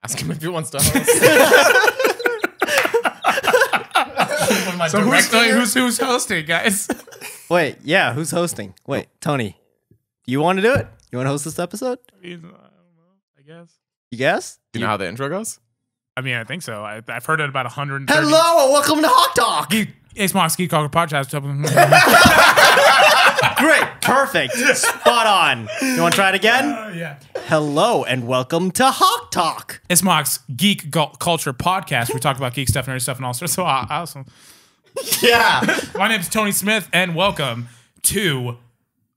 Ask him if he wants to host. So who's hosting, guys? Wait, yeah, who's hosting? Wait, Tony, do you want to do it? You want to host this episode? I don't know. I guess. You guess? Do you know how the intro goes? I mean, I think so. I've heard it about 130. Hello and welcome to HawkTalk. It's my Ski Culture podcast. Great, perfect, spot on. You want to try it again? Yeah. Hello and welcome to HawkTalk. It's Mock's Geek Culture podcast. We talk about geek stuff, nerd stuff, and all sorts. So awesome. Yeah. My name is Tony Smith, and welcome to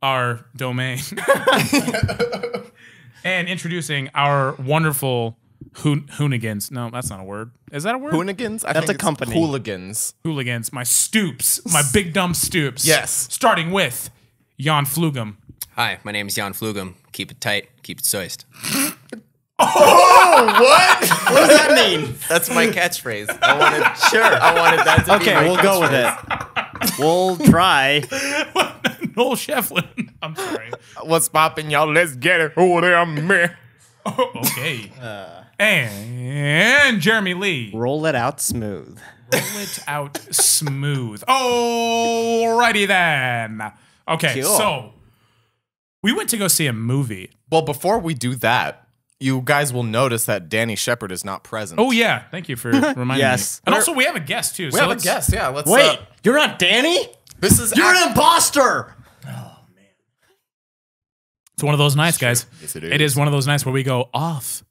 our domain. And introducing our wonderful hoonigans. No, that's not a word. Is that a word? Hoonigans? I That's think a company. It's hooligans. Hooligans. My stoops. My big dumb stoops. Yes. Starting with Jan Flugum. Hi, my name is Jan Flugum. Keep it tight, keep it soist. Oh, what? What does that mean? That's my catchphrase. I wanted that to be Okay, my we'll go with catchphrase. it. We'll try. Noel Shefflin. I'm sorry. What's poppin', y'all? Let's get it. Oh, there, man. Okay. And Jeremy Lee. Roll it out smooth. Roll it out smooth. Alrighty then. Okay, Cool. so we went to go see a movie. Well, before we do that, you guys will notice that Danny Shepard is not present. Oh yeah, thank you for reminding Yes. me. And also we have a guest too. We have a guest. Yeah, let's. Wait, you're not Danny? This is You're an imposter. It's one of those nights, guys. Yes, It is one of those nights where we go off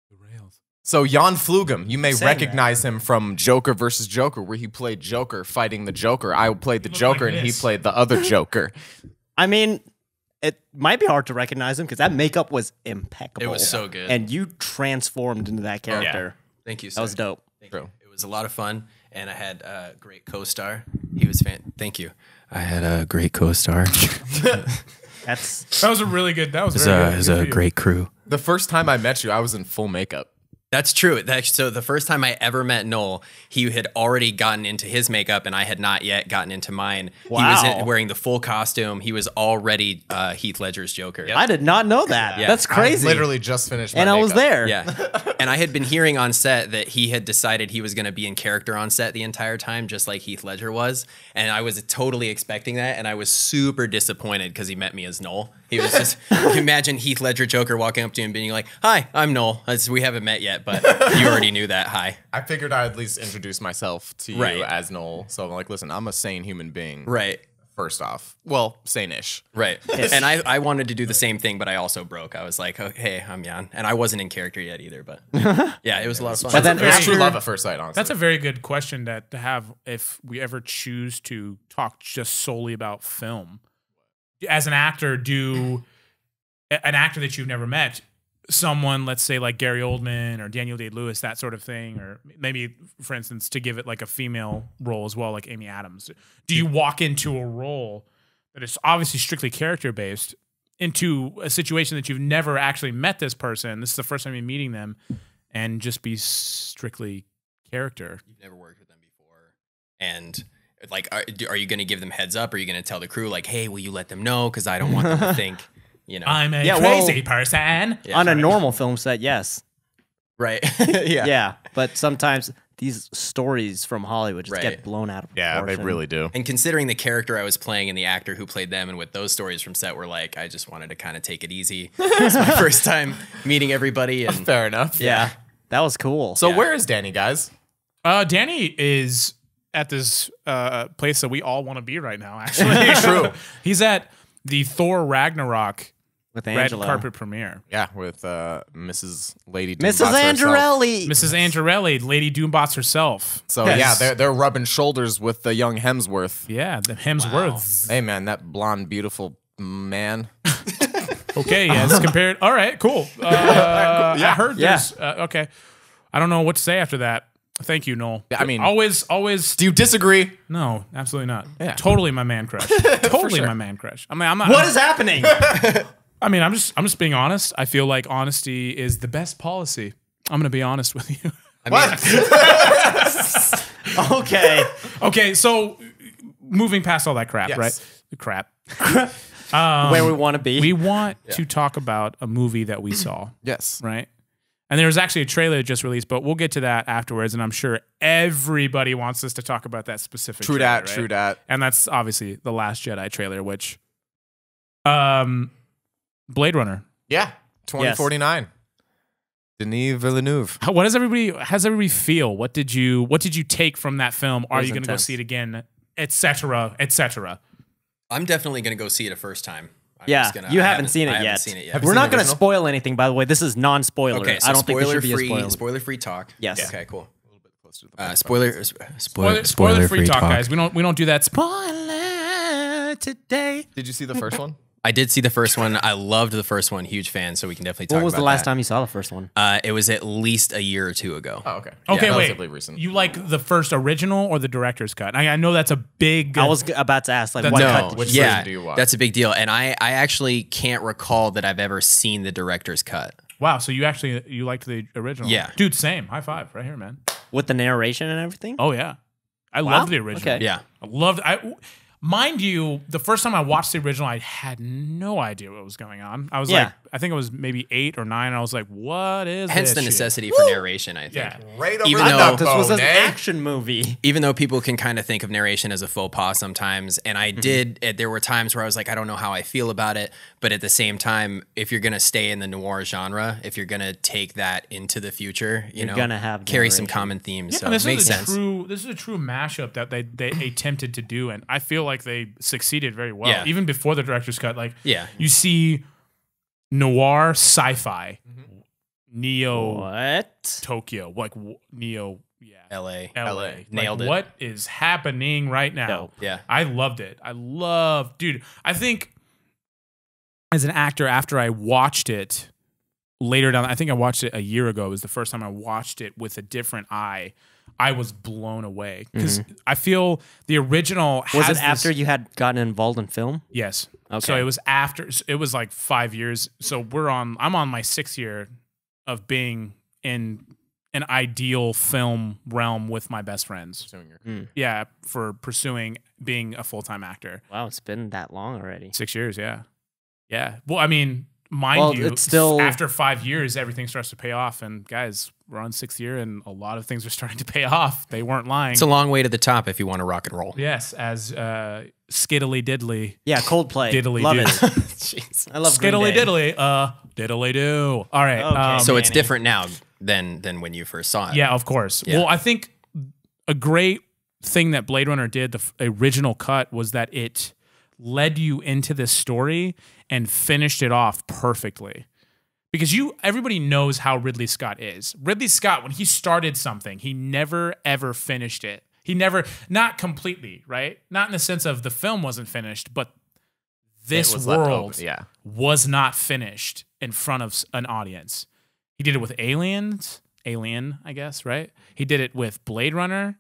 the rails. So Jan Flugum, you may Saying recognize him from Joker versus Joker, where he played Joker fighting the Joker. I played the looked Joker, like and he this. played the other Joker. I mean, it might be hard to recognize him because that makeup was impeccable. It was so good. And you transformed into that character. Thank you, sir. That was dope. Thank True. you. It was a lot of fun, and I had a great co-star. He was Thank you. I had a great co-star. That's That was a really good. That was It very good. was Good a for you. great crew. The first time I met you, I was in full makeup. That's true. So the first time I ever met Noel, he had already gotten into his makeup, and I had not yet gotten into mine. Wow. He was wearing the full costume. He was already Heath Ledger's Joker. I did not know that. Yeah. That's crazy. I literally just finished my and I was makeup. there. Yeah. And I had been hearing on set that he had decided he was going to be in character on set the entire time, just like Heath Ledger was. And I was totally expecting that. And I was super disappointed because he met me as Noel. He was just, imagine Heath Ledger Joker walking up to him being like, "Hi, I'm Noel. We haven't met yet, but you already knew that. Hi." I figured I'd at least introduce myself to you Right. as Noel. So I'm like, listen, I'm a sane human being. Right. First off. Well, sane-ish. Right. And I wanted to do the same thing, but I also broke. I was like, "Oh, hey, I'm Jan." And I wasn't in character yet either, but yeah, it was a lot of fun. But then It's true after, love at first sight, honestly. That's a very good question to have if we ever choose to talk just solely about film. As an actor, an actor that you've never met, someone, let's say like Gary Oldman or Daniel Day-Lewis, that sort of thing, or maybe, for instance, to give it like a female role as well, like Amy Adams. Do you walk into a role that is obviously strictly character-based into a situation that you've never actually met this person, this is the first time you're meeting them, and just be strictly character? You've never worked with them before. And like, are you going to give them heads up? Or are you going to tell the crew like, "Hey, will you let them know? Because I don't want them to think, you know." I'm a Yeah, well, crazy person. Yeah, on a right. normal film set, yes. Right. Yeah. Yeah. But sometimes these stories from Hollywood just Right. get blown out of yeah, they proportion. really do. And considering the character I was playing and the actor who played them and what those stories from set were like, I just wanted to kind of take it easy. It's my first time meeting everybody. And Fair enough. Yeah. That was cool. So Yeah. where is Danny, guys? Danny is at this place that we all want to be right now, actually. True. He's at the Thor Ragnarok with red Angela. carpet premiere. Yeah, with Mrs. Lady Mrs. Doombots herself. Angelelli. Mrs. Angelelli, Lady Doombots herself. So Yes. yeah, they're rubbing shoulders with the young Hemsworth. Yeah, the Hemsworths. Hey man, that blonde, beautiful man. Okay, yeah, it's compared. All right, cool. I heard Yeah. there's, okay. I don't know what to say after that. Thank you, Noel. I mean- always. Do you disagree? No, absolutely not. Yeah. Totally my man crush. Totally my man crush. I mean, I'm not. What is happening? I mean, I'm just being honest. I feel like honesty is the best policy. I'm gonna be honest with you. Okay. Okay, so moving past all that crap, Yes. right? The crap. Where we want to be. We want to talk about a movie that we saw, Yes. right? And there was actually a trailer that just released, but we'll get to that afterwards. And I'm sure everybody wants us to talk about that specific True trailer, dat, right? true dat. And that's obviously the Last Jedi trailer, which Blade Runner. Yeah, 2049. Denis Villeneuve. What does everybody feel? What did you take from that film? Are you going to go see it again, etc., etc.? I'm definitely going to go see it a first time. You haven't seen it yet. We're not going to spoil anything, by the way. This is non-spoiler. Okay, so I don't think this should be a spoiler. Spoiler-free talk. Yes. Okay, cool. A little bit closer to the Spoiler-free talk, guys. We don't do that. Spoiler today. Did you see the first one? I did see the first one. I loved the first one. Huge fan, so we can definitely talk about What was the last that. time you saw the first one? It was at least a year or two ago. Oh, okay. Okay, relatively wait. recent. You like the first original or the director's cut? I know that's a big. I was about to ask, like, That's- what No. cut did Which you version Yeah, do you watch? that's a big deal. And I actually can't recall that I've ever seen the director's cut. Wow, so you liked the original? Yeah. Dude, same. High five right here, man. with the narration and everything? Oh yeah, I Wow. love the original. Okay. Yeah. I loved. Mind you, the first time I watched the original, I had no idea what was going on. I was Yeah. like, I think it was maybe 8 or 9. And I was like, what is Hence this the shit? necessity for narration, I think. Yeah. Right over Even the though- duck This was bone, an eh? action movie. Even though people can kind of think of narration as a faux pas sometimes, and I did, there were times where I was like, I don't know how I feel about it, but at the same time, if you're going to stay in the noir genre, if you're going to take that into the future, You're gonna have carry some narration. common themes. Yeah, So this it makes is a sense. this is a true mashup that they attempted to do, and I feel like they succeeded very well. Yeah. Even before the director's cut, like Yeah. you see noir sci-fi, neo What? Tokyo, like neo, yeah, LA. LA. LA. Nailed it. What is happening right now? Dope. Yeah. I loved it. Dude, I think as an actor, after I watched it later down, I think I watched it a year ago. It was the first time I watched it with a different eye. I was blown away because I feel the original Was has it after you had gotten involved in film? Yes. Okay. So it was after. It was like 5 years. So I'm on my 6th year of being in an ideal film realm with my best friends. Yeah, for pursuing being a full-time actor. Wow, it's been that long already. 6 years, yeah. Yeah. Well, I mean, mind Well, you, it's still- after 5 years, everything starts to pay off. And guys, we're on 6th year and a lot of things are starting to pay off. They weren't lying. It's a long way to the top if you want to rock and roll. Yes, as skiddly diddly. Yeah, Coldplay. Diddly Love do. it. Jeez. I love Green Skiddly Day. diddly, diddly do. All right. Okay. So it's Manny. different now than when you first saw it. Yeah, of course. Yeah. Well, I think a great thing that Blade Runner did, the original cut, was that it led you into this story and finished it off perfectly. Because everybody knows how Ridley Scott is. Ridley Scott, when he started something, he never ever finished it. He never, not completely, right? Not in the sense of the film wasn't finished, but this It was left world open, yeah. was not finished in front of an audience. He did it with Alien, I guess, right? He did it with Blade Runner.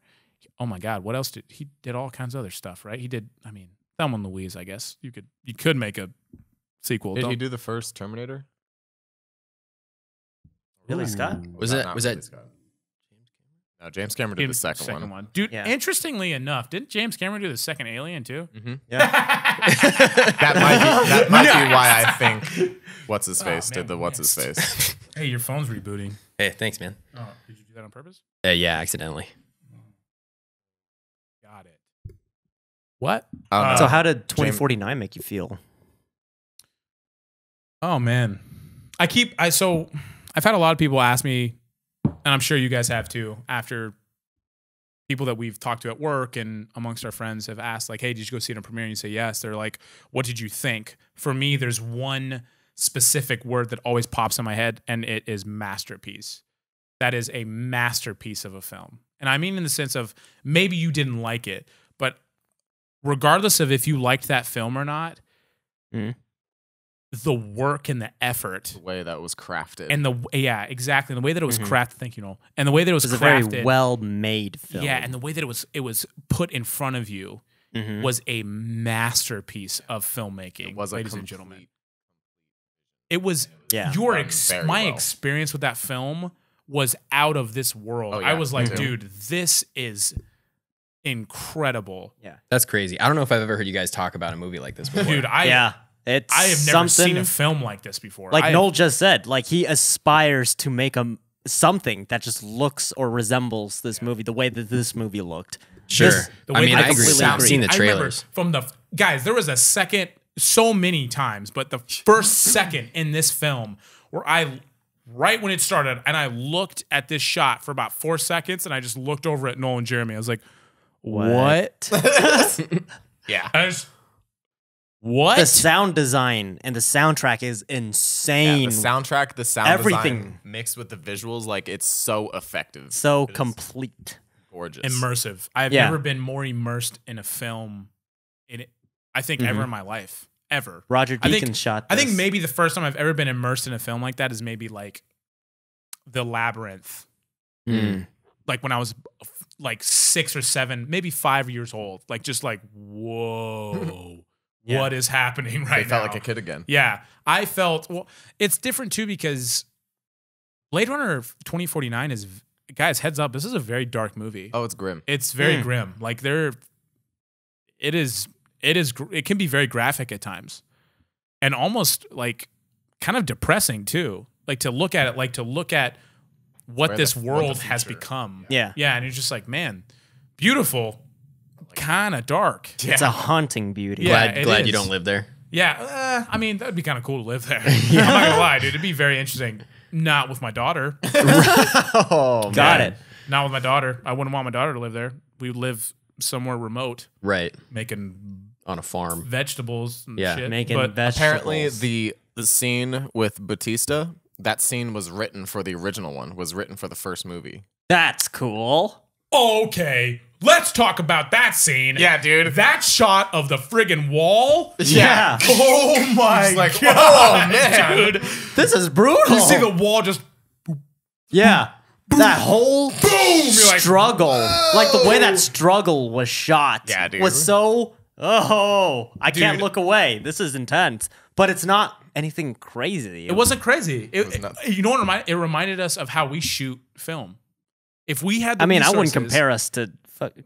Oh my God, what else he did? All kinds of other stuff, right? He did. I mean, Thelma and Louise. I guess you could make a sequel. Did Don't- he do the first Terminator? Ridley Scott? Was Not that Ridley Scott. No, James Cameron did the second one. Dude, Yeah. interestingly enough, didn't James Cameron do the second Alien too? That might be why I think what's his face man, did the what's his face. Hey, your phone's rebooting. Hey, thanks, man. Oh, did you do that on purpose? Yeah, accidentally. Got it. What? Oh, no. So how did 2049 make you feel? Oh man, I've had a lot of people ask me, and I'm sure you guys have too, after people that we've talked to at work and amongst our friends have asked, like, hey, did you go see it in premiere? And you say yes. They're like, what did you think? For me, there's one specific word that always pops in my head, and it is masterpiece. That is a masterpiece of a film. And I mean in the sense of maybe you didn't like it, but regardless of if you liked that film or not, the work and the effort The way that was crafted. and exactly, and the way that it was crafted. Thank you, Noel. And the way that it was It was a crafted, very well-made film. yeah, and the way that it was put in front of you was a masterpiece of filmmaking, It was a ladies and complete- gentlemen. It was Yeah. very my well. experience with that film was out of this world. Oh, yeah, I was like, me too. dude, this is incredible, That's crazy. I don't know if I've ever heard you guys talk about a movie like this before. dude. Yeah. It's I have never seen something a film like this before. like I Noel just said. Like he aspires to make something that just looks or resembles this movie, the way that this movie looked. Sure. The I way mean, that I the agree. sound- I've seen the I remember trailers. from the guys. There was a second, so many times, but the first second in this film where right when it started, and I looked at this shot for about 4 seconds, and I just looked over at Noel and Jeremy. I was like, "What?" Yeah. What? The sound design and the soundtrack is insane. The soundtrack, the sound Everything. design mixed with the visuals, like it's so effective. so It is complete. gorgeous. Immersive. I've Yeah. never been more immersed in a film in it. I think ever in my life, ever. Roger I think- Deakins shot I think this. maybe the first time I've ever been immersed in a film like that is maybe like The Labyrinth. Mm. Like when I was like 6 or 7, maybe 5 years old. Like just like, whoa, Yeah. what is happening right I now? felt like a kid again. Yeah, I felt. Well, it's different too because Blade Runner 2049 is, guys, heads up. This is a very dark movie. Oh, it's grim. It's very grim. Like it can be very graphic at times, and almost like kind of depressing too. Like to look at what Where this the world has future. become. Yeah. Yeah, and you're just like, man, beautiful, kind of dark. It's a haunting beauty. Yeah. Glad it you is. don't live there. Yeah, I mean that'd be kind of cool to live there. I'm not gonna lie, dude. It'd be very interesting. Not with my daughter. Oh, got it. Not with my daughter. I wouldn't want my daughter to live there. We would live somewhere remote, Right. making On a farm. vegetables and Yeah. shit. Making but vegetables. Apparently, the scene with Batista, that scene was written for the original one, was written for the first movie. That's cool. okay, let's talk about that scene. Yeah, dude. That shot of the friggin' wall. Yeah. Oh my like, god, oh, man. dude! This is brutal. You see the wall just Yeah. That whole boom. You're like, struggle. Like the way that struggle was shot Yeah, dude. was so I can't Dude. look away. This is intense. But it's not anything crazy. it wasn't crazy. was nuts. You know what? It reminded us of how we shoot film. If we had, the I mean, I wouldn't resources- compare us to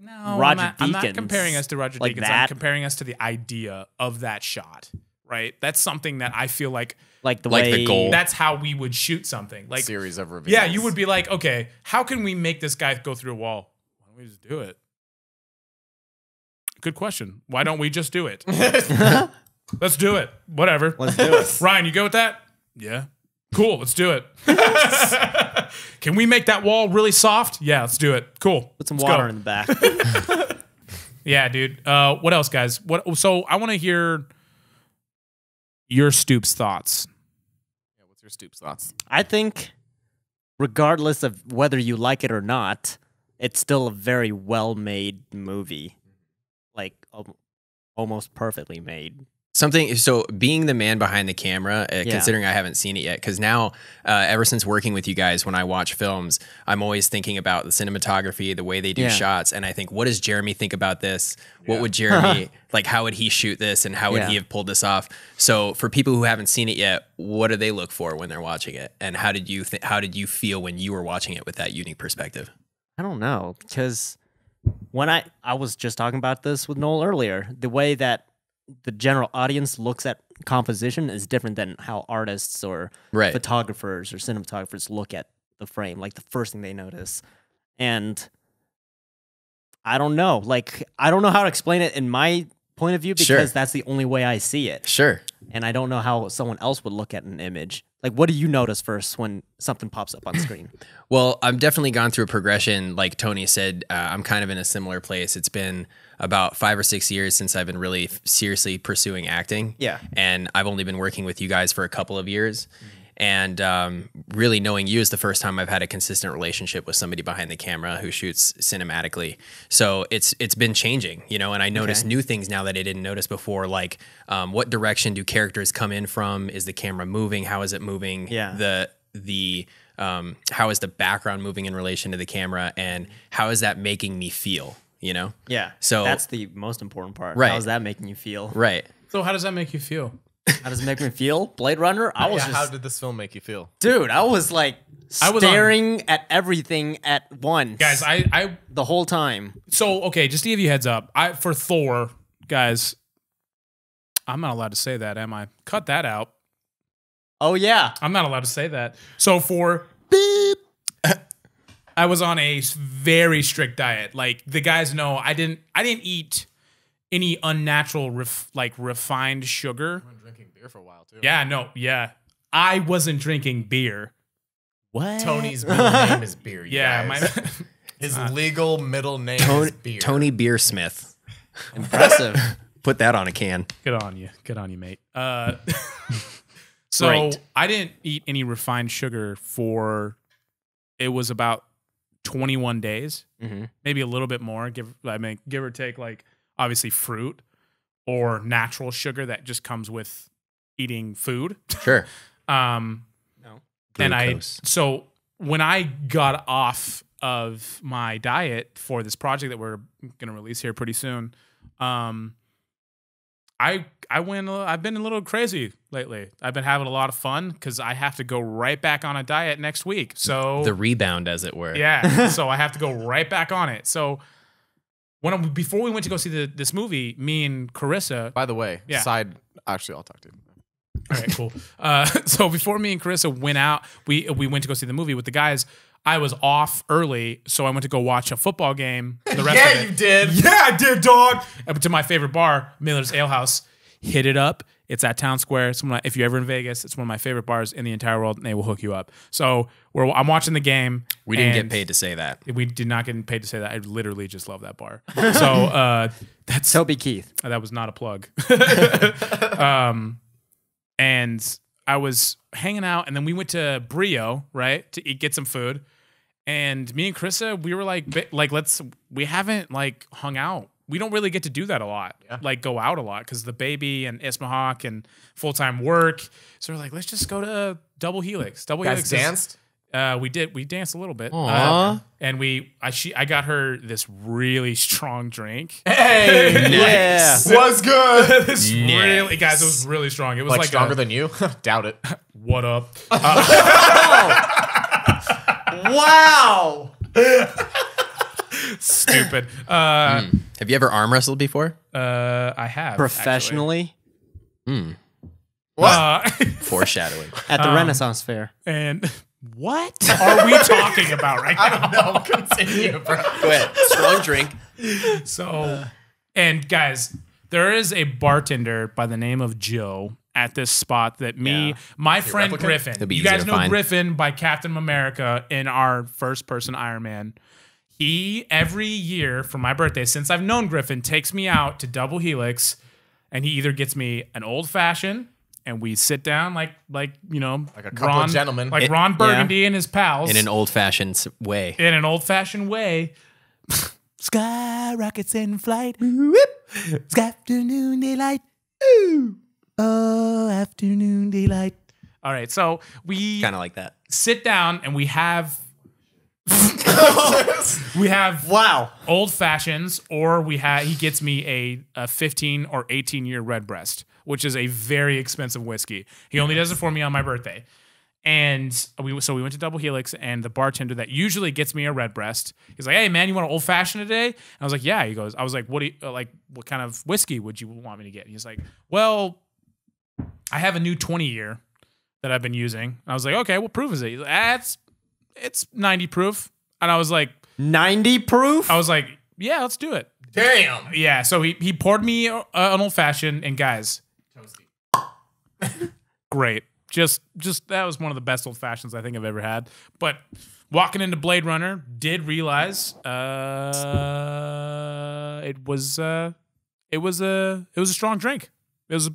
No, Roger I'm not Deakins. comparing us to Roger like Deakins. I'm that. comparing us to the idea of that shot. Right? That's something that I feel like like the Like way the goal. that's how we would shoot something. Like, Series of reveals. yeah, you would be like, okay, how can we make this guy go through a wall? Why don't we just do it? Good question. Why don't we just do it? Let's do it. Whatever. Let's do it. Ryan, you go with that? Yeah. Cool. Let's do it. Can we make that wall really soft? Yeah, let's do it. Cool. Put some Let's water go. in the back. Yeah, dude. What else, guys? So I want to hear your Stoops thoughts. Yeah, what's your Stoops thoughts? I think regardless of whether you like it or not, it's still a very well-made movie. Like almost perfectly made. Something, so being the man behind the camera, considering I haven't seen it yet, because now, ever since working with you guys, when I watch films, I'm always thinking about the cinematography, the way they do Yeah. shots, and I think, what does Jeremy think about this? What would Jeremy, like, how would he shoot this, and how would he have pulled this off? So, for people who haven't seen it yet, what do they look for when they're watching it, and how did you feel when you were watching it with that unique perspective? I don't know, because when I was just talking about this with Noel earlier, the way that the general audience looks at composition is different than how artists or Right. photographers or cinematographers look at the frame, like the first thing they notice. And I don't know, like I don't know how to explain it in my point of view because Sure. that's the only way I see it. Sure. And I don't know how someone else would look at an image. Like, what do you notice first when something pops up on screen? Well, I've definitely gone through a progression. Like Tony said, I'm kind of in a similar place. It's been about 5 or 6 years since I've been really seriously pursuing acting. Yeah. And I've only been working with you guys for a couple of years. And really knowing you is the first time I've had a consistent relationship with somebody behind the camera who shoots cinematically. So it's been changing, you know, and I notice new things now that I didn't notice before, like what direction do characters come in from? Is the camera moving? How is it moving? Yeah. How is the background moving in relation to the camera, and how is that making me feel, you know? Yeah. So- that's the most important part. Right. How's that making you feel? Right. So how does that make you feel? How does it make me feel? Blade Runner? I was Yeah, how just, did this film make you feel? dude, I was like I was on- staring at everything at once. Guys, I the whole time. so okay, just to give you a heads up, for Thor, guys, I'm not allowed to say that, am I? Cut that out. Oh yeah. I'm not allowed to say that. So for beep, I was on a very strict diet. Like the guys know, I didn't eat any unnatural refined sugar. I've been drinking beer for a while too. Yeah, no, yeah. I wasn't drinking beer. What? Tony's middle name is beer. You Yeah, guys. His legal middle name is beer. Tony Beersmith. Impressive. Put that on a can. Good on you, mate. So Great. I didn't eat any refined sugar for. It was about 21 days, maybe a little bit more. Give or take, like obviously fruit or natural sugar that just comes with eating food. Sure. No. And so when I got off of my diet for this project that we're going to release here pretty soon, I've been a little crazy lately. I've been having a lot of fun because I have to go right back on a diet next week. So the rebound, as it were. yeah, so I have to go right back on it. So before we went to go see this movie, me and Carissa. By the way, Yeah. Actually, I'll talk to you. All right, cool. So before me and Carissa went out, we went to go see the movie with the guys. I was off early, so I went to go watch a football game. The rest of it. you did. Yeah, I did, dog. I went to my favorite bar, Miller's Ale House. Hit it up. It's at Town Square. If you're ever in Vegas, it's one of my favorite bars in the entire world, and they will hook you up. So I'm watching the game. We didn't and get paid to say that. We did not get paid to say that. I literally just love that bar. So that's Toby Keith. that was not a plug. And I was hanging out, and then we went to Brio, right, to get some food. And me and Carissa, we were like we haven't like hung out. We don't really get to do that a lot, like go out a lot, because the baby and Ismahawk and full-time work. So we're like, let's just go to Double Helix. Double Guys Helix danced? We did. We danced a little bit. Aw. And I got her this really strong drink. Hey, Yeah. was good. This really, guys, it was really strong. It was Like like stronger than you? Doubt it. what up? Wow. Stupid. Have you ever arm wrestled before? I have Professionally Foreshadowing. at the Renaissance Fair. And what are we talking about right now? No, continue, bro. Go ahead. Strong drink. So, and guys, there is a bartender by the name of Joe at this spot that my friend replicant? Griffin, It'll be you easier guys to know find. Griffin by Captain America in our first person Iron Man. He, every year for my birthday, since I've known Griffin, takes me out to Double Helix, and he either gets me an old fashioned, and we sit down like you know, Like a couple of gentlemen. like Ron Burgundy and his pals In an old-fashioned way. in an old fashioned way. Sky rockets in flight. It's afternoon daylight. Ooh. Oh, afternoon daylight. All right, so we Kind of like that. sit down and we have Wow. old fashions, or he gets me a 15 or 18 year Redbreast, which is a very expensive whiskey. He only does it for me on my birthday. And we went to Double Helix, and the bartender that usually gets me a Redbreast, he's like, "Hey man, you want an old fashioned today?" And I was like, "Yeah." He goes, "I was like, what kind of whiskey would you want me to get?" And he's like, "Well, I have a new 20 year that I've been using." And I was like, "Okay, what proof is it?" He's like, it's 90 proof. And I was like, 90 proof? "Yeah, let's do it." Damn. Yeah, so he poured me an old fashioned, and guys, great. Just that was one of the best old fashions I think I've ever had. But walking into Blade Runner, did realize it was a strong drink. That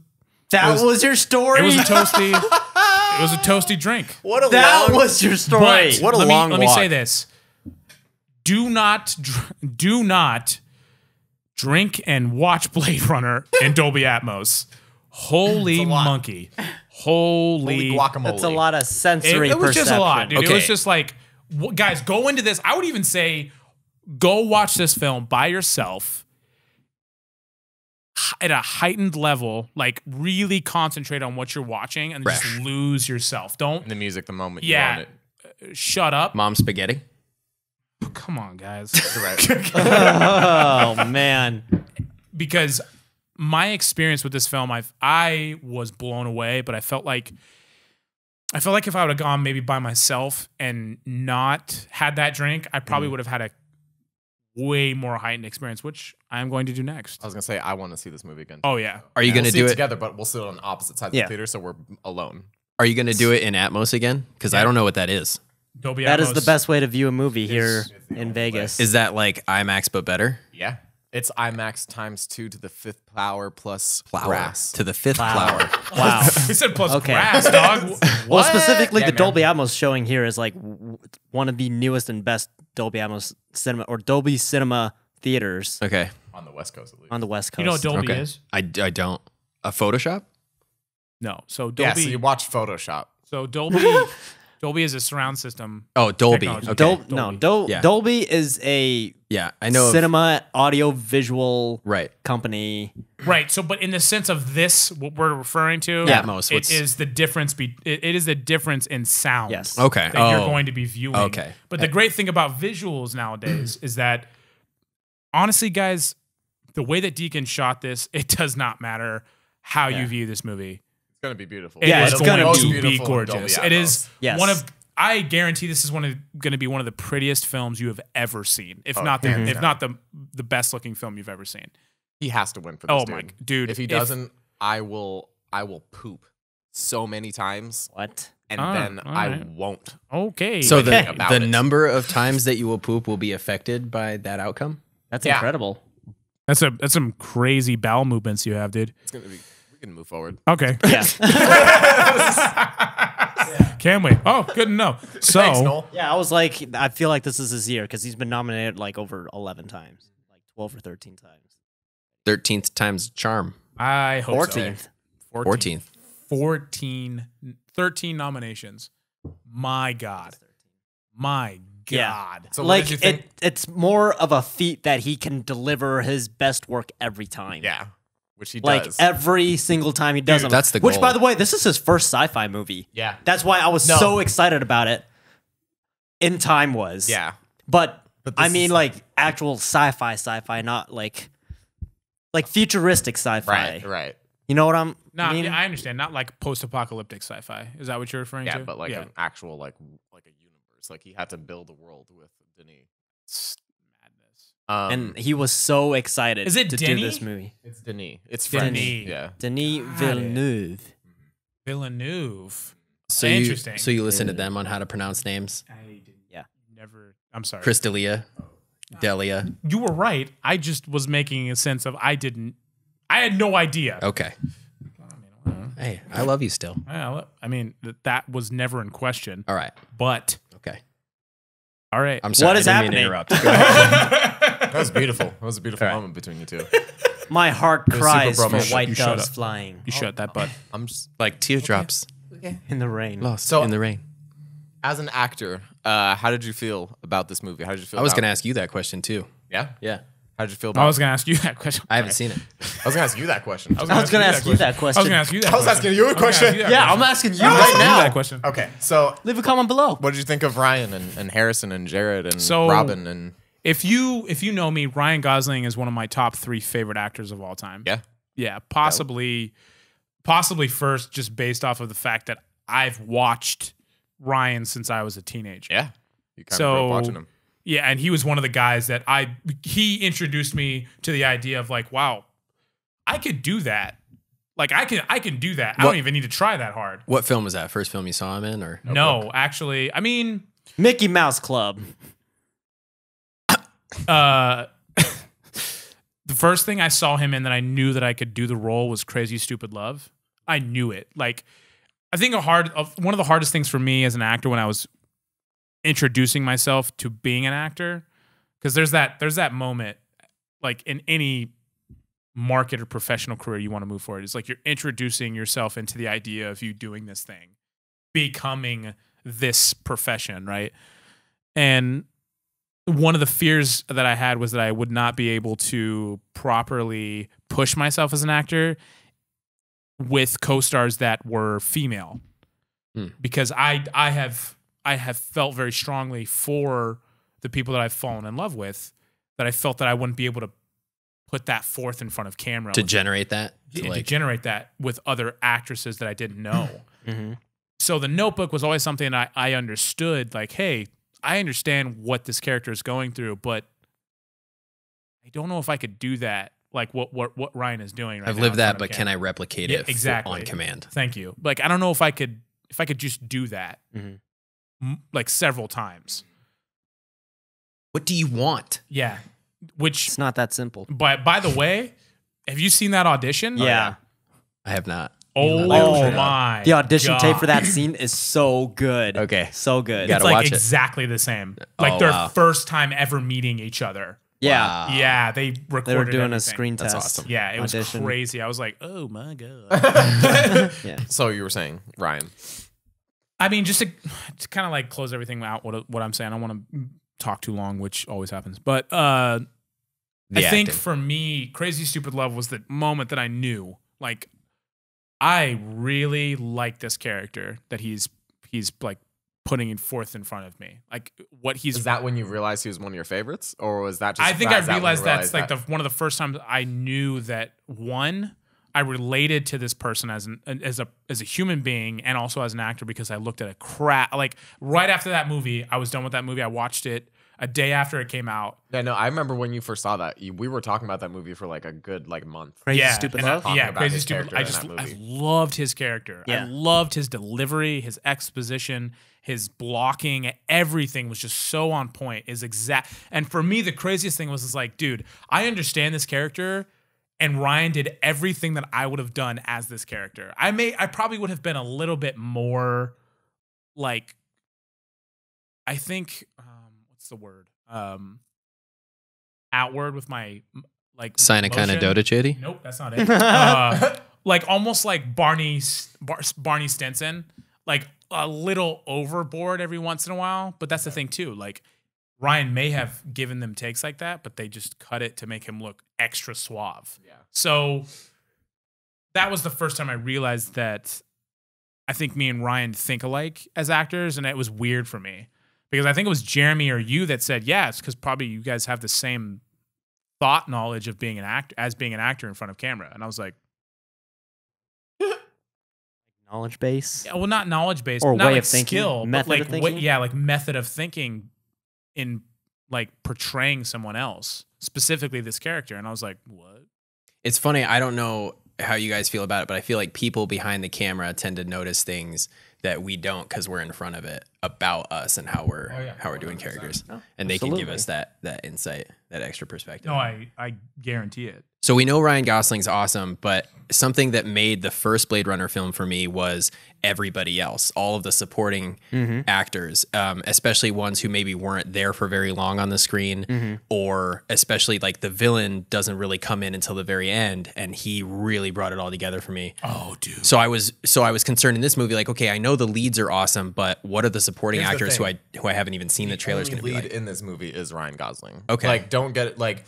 was your story? It was a toasty. It was a toasty drink. What a That was your story. But What a let long me say walk. this: do not drink and watch Blade Runner in Dolby Atmos. Holy monkey! Holy guacamole. That's a lot of sensory it was just a lot, dude. Okay. It was just like, guys, go into this. I would even say, go watch this film by yourself at a heightened level. Like, really concentrate on what you're watching and just lose yourself. Don't The music, the moment Yeah. you want it. shut up. Mom spaghetti. Come on, guys. Correct. Oh, man. Because my experience with this film, I was blown away, but I felt like if I would have gone maybe by myself and not had that drink, I probably would have had a way more heightened experience, which I'm going to do next. I was gonna say I want to see this movie again. Oh yeah. Are you We'll gonna see do it? together? But we'll sit on opposite sides of the theater, so we're alone. Are you gonna do it in Atmos again? Because I don't know what that is. Dolby That is Atmos. the best way to view a movie here in Vegas. Is that like IMAX but better? Yeah, it's IMAX times 2 to the 5th power plus Flower grass. to the 5th Wow. flower. Wow. We said plus Okay. grass, dog. Well, What? specifically, Yeah, the man. Dolby Atmos showing here is like one of the newest and best Dolby Atmos cinema or Dolby Cinema theaters Okay. On the West Coast, at least. on the West Coast. You know what Dolby Okay. is? I don't. A Photoshop? No. So Dolby. Yeah, so you watch Photoshop. So Dolby. Dolby is a surround system. Oh, Dolby. Technology. Okay. Yeah. Dolby is a Yeah, I know. cinema audio visual Right. company. Right. So, but in the sense of this, what we're referring to, Atmos, it what's- is the difference. It is the difference in sound. Yes. Okay. That you're Oh. going to be viewing. Okay. But the great thing about visuals nowadays is that, honestly, guys, the way that Deacon shot this, it does not matter how you view this movie. It's gonna be beautiful. It Yeah, is it's going gonna to be be beautiful in Dolby gorgeous. Atmos. It is Yes. one of. I guarantee this is going to be one of the prettiest films you have ever seen, if not the best looking film you've ever seen. He has to win for this. Oh my dude! If he doesn't, I will poop so many times, What? and Ah, then all I right. won't. Okay. So Think about the it. number of times that you will poop will be affected by that outcome? That's Yeah. incredible. that's some crazy bowel movements you have, dude. It's gonna be. We can move forward. Okay. Yeah. Can we? Oh, good to know. So, Thanks, Noel. Yeah, I was like, I feel like this is his year because he's been nominated like over 11 times, like 12 or 13 times. 13th times charm. I hope 14th. so. 14th. 13 nominations. My God. My Yeah. God. So what Like did you think? it's more of a feat that he can deliver his best work every time. Yeah, which he Like does. every single time he does them. that's the Which, goal. by the way, this is his first sci-fi movie. Yeah. That's why I was No. so excited about it. In Time was. Yeah. But But I this mean is- like actual sci-fi, not like futuristic sci-fi. Right. You know what I'm No, mean? yeah, I understand. Not like post-apocalyptic sci-fi. Is that what you're referring Yeah, to? but like an actual like a universe. Like he had to build a world with Denis. madness. And he was so excited Is it to Denny? do this movie. it's Denis. It's Denis. French. Yeah. Denis Got it. Villeneuve. Villeneuve. So Interesting. So you listen to them on how to pronounce names? I didn't. Yeah. Never. I'm sorry. Crystalia, Delia. You were right. I just was making a sense of I had no idea. Okay. Hey, I love you still. Well, I mean, that was never in question. All right. But Okay. all right. I'm sorry. What is I didn't mean to happening? interrupt. Go ahead. That was beautiful. That was a beautiful moment between you two. My heart cries Super for Brummish. white You shut doves up. flying You shut that butt. I'm just Like teardrops in the rain. lost So- in the rain. as an actor. How did you feel about this movie? How did you feel? I was about- going to ask you that question too. Yeah. Yeah. How did you feel about? I was going to ask you that question. I haven't seen it. I was gonna ask you that question. I was gonna ask you that I was question. going to ask you that I was question. asking you a I was gonna ask question. you that Yeah, question. I'm asking you I was right asking you now. that question. Okay, so Leave a comment below. what did you think of Ryan and Harrison and Jared and So- Robin and If you know me, Ryan Gosling is one of my top 3 favorite actors of all time. yeah? Yeah, possibly first, just based off of the fact that I've watched Ryan since I was a teenager. Yeah. You kind So- of grew up watching him. Yeah, and he was one of the guys that he introduced me to the idea of like, wow, I could do that. Like I can do that. I What- don't even need to try that hard. What film was that? First film you saw him in, or No, actually, I mean, Mickey Mouse Club. the first thing I saw him in that I knew that I could do the role was Crazy Stupid Love. I knew it. Like, I think one of the hardest things for me as an actor when I was introducing myself to being an actor, because there's that moment, like in any market or professional career you want to move forward. It's like you're introducing yourself into the idea of you doing this thing, becoming this profession, right? And one of the fears that I had was that I would not be able to properly push myself as an actor with co-stars that were female, because I have felt very strongly for the people that I've fallen in love with, that I felt that I wouldn't be able to put that forth in front of camera To generate that? to generate that with other actresses that I didn't know. Mm-hmm. So The Notebook was always something I understood, like, hey, I understand what this character is going through, but I don't know if I could do that, like what Ryan is doing right now. I've lived in that, front of but can I camera. replicate Yeah, it exactly. on command? Thank you. Like, I don't know if I could just do that, like several times. What do you want? Yeah. Which, It's not that simple. by the way, have you seen that audition? Yeah. I have not. Oh, Oh, my. The audition tape for God. that scene is so good. Okay. So good. Gotta It's like watch it. exactly the same. Like Oh, their wow. first time ever meeting each other. Yeah. Wow. Yeah, they recorded They were doing everything. a screen That's test. awesome. Yeah, it was audition. crazy. I was like, oh my God. Yeah. So you were saying, Ryan. I mean, just to kind of like close everything out, what I'm saying, I don't want to talk too long, which always happens. But I think for me, Crazy Stupid Love was the moment that I knew, like, I really like this character that he's like putting forth in front of me. Like what he's. Is that when you realized he was one of your favorites, or was that just? I think is I that when you realized that's like that- one of the first times I knew that I related to this person as a human being and also as an actor because I looked at like right after that movie, I was done with that movie. I watched it a day after it came out. Yeah, no, I remember when you first saw that. We were talking about that movie for like a good month. Crazy yeah, Stupid and Love? Talking Yeah, about Crazy his Stupid. character in that I movie. loved his character. I Yeah. loved his delivery, his exposition, his blocking. Everything was just so on point. Is exact. And for me, the craziest thing was like, dude, I understand this character. And Ryan did everything that I would have done as this character. I probably would have been a little bit more like, I think, what's the word? Outward with my like Sign a kind of motion. Dota Chitty? Nope, that's not it. Like almost like Barney Stinson, like a little overboard every once in a while. But that's the thing too. Like Ryan may have given them takes like that, but they just cut it to make him look extra suave. Yeah. So that was the first time I realized that I think me and Ryan think alike as actors, and it was weird for me because I think it was Jeremy or you that said, yeah, it's because probably you guys have the same thought knowledge of being an actor in front of camera. And I was like, Knowledge base. yeah, well, not knowledge based, Or not way like of thinking, skill, but method like of thinking? like method of thinking in like portraying someone else, specifically this character. And I was like, what? It's funny. I don't know how you guys feel about it, but I feel like people behind the camera tend to notice things that we don't because we're in front of it about us and how we're doing characters, and they can give us that insight, that extra perspective. No, I guarantee it. So we know Ryan Gosling's awesome, but something that made the first Blade Runner film for me was everybody else, all of the supporting actors, especially ones who maybe weren't there for very long on the screen, or especially like the villain doesn't really come in until the very end, and he really brought it all together for me. Oh, dude. So I was concerned in this movie, like, okay, I know the leads are awesome, but what are the supporting Here's the actors thing. who I haven't even seen the trailer's only going to be lead like? in this movie is Ryan Gosling. Okay. Like, don't get it. Like,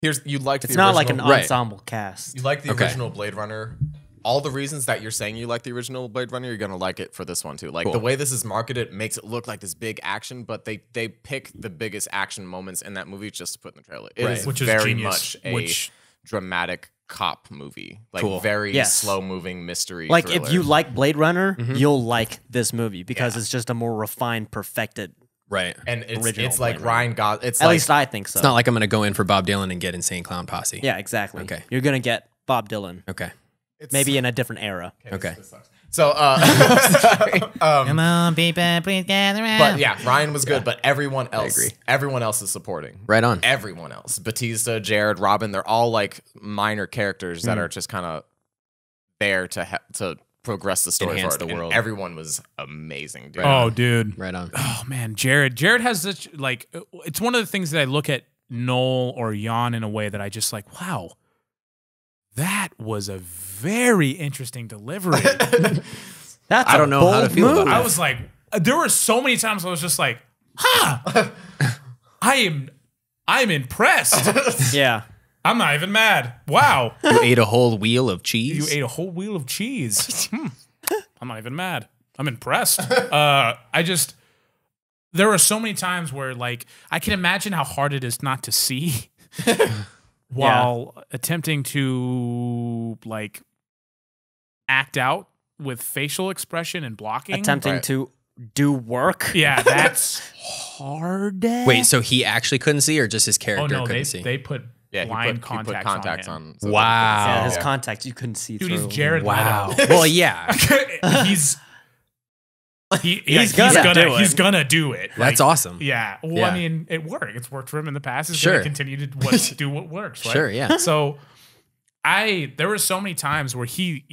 you liked It's the not like an original- Right. ensemble cast. You like the Okay. original Blade Runner. All the reasons that you're saying you like the original Blade Runner, you're gonna like it for this one too. Like Cool. the way this is marketed makes it look like this big action, but they pick the biggest action moments in that movie just to put in the trailer. It Right. is Which is very genius. much a dramatic cop movie, like Cool. very Yes. slow moving mystery. Like thriller. if you like Blade Runner, you'll like this movie because it's just a more refined, perfected. Right. and it's original like Blade Ryan Gosling. It's At like least I think so. It's not like I'm going to go in for Bob Dylan and get Insane Clown Posse. Yeah, exactly. Okay. You're gonna get Bob Dylan, Okay. it's, maybe in a different era. Okay. this sucks. So Come on, people, please gather around. but yeah, Ryan was good, but everyone else, agree. everyone else is supporting. Right on. Everyone else, Batista, Jared, Robin, they're all like minor characters that are just kind of there to progress the story Enhance forward. the And world. everyone was amazing, dude. Oh, dude. Right on. Oh man, Jared has such like it's one of the things that I look at Noel or Jan in a way that I just like, wow, that was a very interesting delivery. That's I don't know how to feel about I was like, there were so many times I was just like, huh, I'm impressed. Yeah. I'm not even mad. Wow, You ate a whole wheel of you cheese? ate a whole wheel of cheese. I'm not even mad. I'm impressed. There are so many times where like I can imagine how hard it is not to see. while attempting to like act out with facial expression and blocking. Attempting to do work. Yeah, that's hard. Wait, so he actually couldn't see, or just his character Oh no, couldn't they see? they put Yeah, blind he put contacts on him. so that he couldn't Wow. see. Yeah, his contacts you couldn't see Dude, through. he's Jared Wow. Leto. Well, yeah, he's He's gonna do it. He's gonna do it. that's Like, awesome. Yeah. Well, Yeah. I mean, it worked. It's worked for him in the past. It's Sure. gonna continue to do what works. Right? Sure, yeah. So, there were so many times where he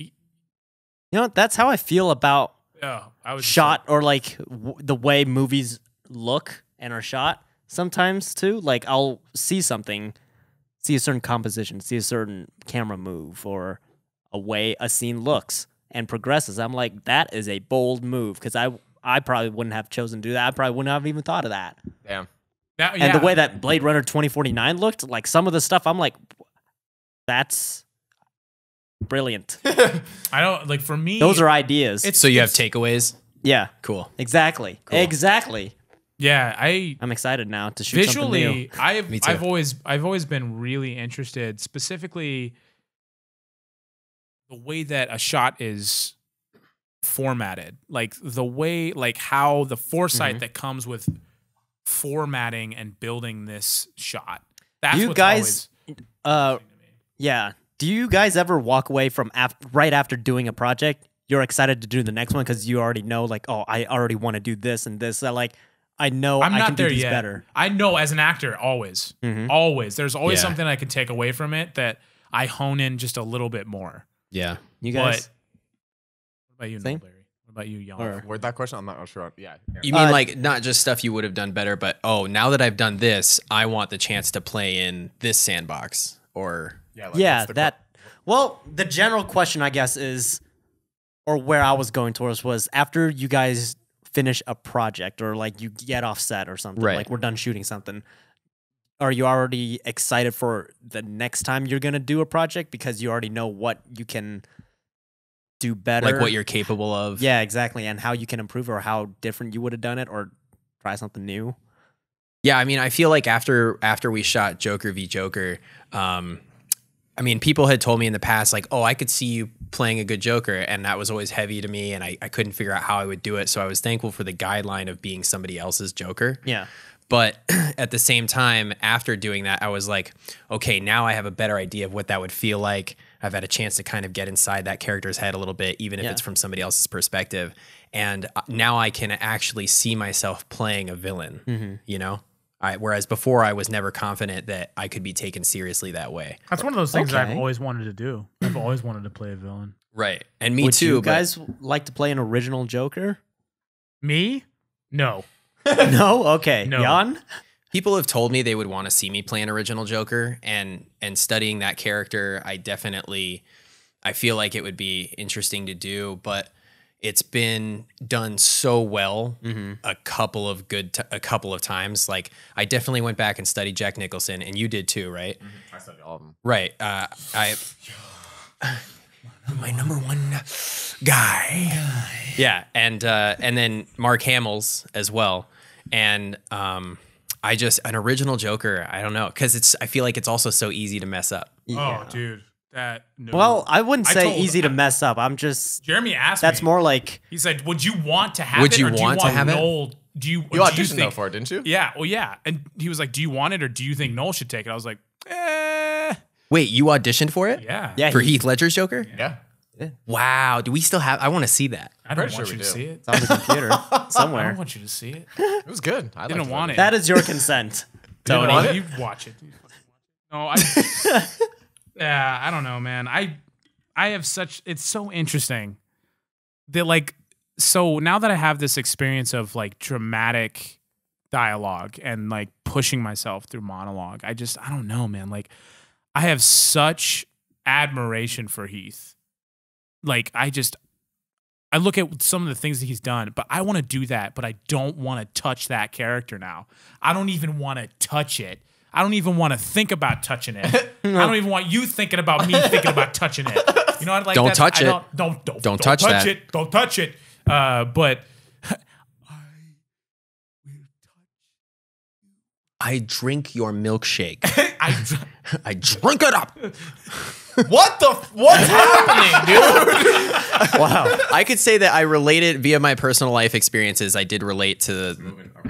You know, that's how I feel about I was shot or like the way movies look and are shot sometimes too. Like I'll see something, see a certain composition, see a certain camera move or a way a scene looks and progresses. I'm like, that is a bold move because I probably wouldn't have chosen to do that. I probably wouldn't have even thought of that. Damn. And the way that Blade Runner 2049 looked, like some of the stuff, I'm like, that's brilliant. I don't like for me. Those are ideas. So you have takeaways? Yeah, Cool. exactly. Cool. Exactly. Yeah, I'm excited now to shoot something new. visually, Me too. I've always been really interested, specifically the way that a shot is formatted, like the way, like how the foresight that comes with formatting and building this shot. That's You what's guys, always yeah. Do you guys ever walk away from right after doing a project? You're excited to do the next one because you already know, like, oh, I already want to do this and this. I know I'm I not can there do these yet. better. I know as an actor, always, always. There's always something I can take away from it that I hone in just a little bit more. Yeah. You guys, What about you, Same? Larry? What about you, Jan? Or- Where'd that question? I'm not sure. Yeah. You mean like not just stuff you would have done better, but now that I've done this, I want the chance to play in this sandbox or Yeah. Like, yeah, what's the that. Well, the general question, I guess, is, or where I was going towards was after you guys finish a project or like you get off set or something, Right. like we're done shooting something. Are you already excited for the next time you're gonna do a project because you already know what you can do better, like what you're capable of? Yeah, exactly, and how you can improve or how different you would have done it or try something new. Yeah, I mean, I feel like after we shot Joker v. Joker, I mean, people had told me in the past, like, oh, I could see you playing a good Joker, and that was always heavy to me, and I couldn't figure out how I would do it. So I was thankful for the guideline of being somebody else's Joker. Yeah. But at the same time, after doing that, I was like, okay, now I have a better idea of what that would feel like. I've had a chance to kind of get inside that character's head a little bit, even if it's from somebody else's perspective. And now I can actually see myself playing a villain, you know? Whereas before I was never confident that I could be taken seriously that way. That's one of those things that I've Okay. always wanted to do. I've always wanted to play a villain. Right. And me Would too. you but- guys like to play an original Joker? Me? No. No? Okay. No. Jan? People have told me they would want to see me play an original Joker, and studying that character, I feel like it would be interesting to do, but it's been done so well a couple of times. Like I definitely went back and studied Jack Nicholson, and you did too, right? I studied all of them. Right. My number one guy. Yeah, and then Mark Hamill's as well, and an original Joker. I don't know, because I feel like it's also so easy to mess up. Oh, dude. No. Well, I wouldn't I say told- easy to mess up. I'm just. Jeremy asked That's me. more like. He said, "Would you want to have Would it, you or do you want want to have it? Noel? Do you? You do you auditioned though think, for it, didn't you? Yeah. Well, yeah. And he was like, "Do you want it, or do you think Noel should take it?" I was like, Wait, you auditioned for it? "Yeah, Yeah. For Heath Ledger's Joker? Yeah. Wow. Do we still have? I want to see that. I don't Pretty want sure you we to do. see it. It's on the computer I somewhere. don't want you to see it. It was good. I Didn't want it. That is your consent. You Tony. want it? You watch it. No, yeah, I don't know, man. I have such. It's so interesting. That like, so now that I have this experience of like dramatic dialogue and like pushing myself through monologue, I don't know, man. Like, I have such admiration for Heath. Like, I look at some of the things that he's done, but I want to do that, but I don't want to touch that character now. I don't even want to touch it. I don't even want to think about touching it. I don't even want you thinking about me thinking about touching it. You know what? Like, Don't touch it. Don't touch that. it. Don't touch it. But I drink your milkshake. I drink it up. What's happening, dude? Wow. I could say that I related via my personal life experiences. I did relate to.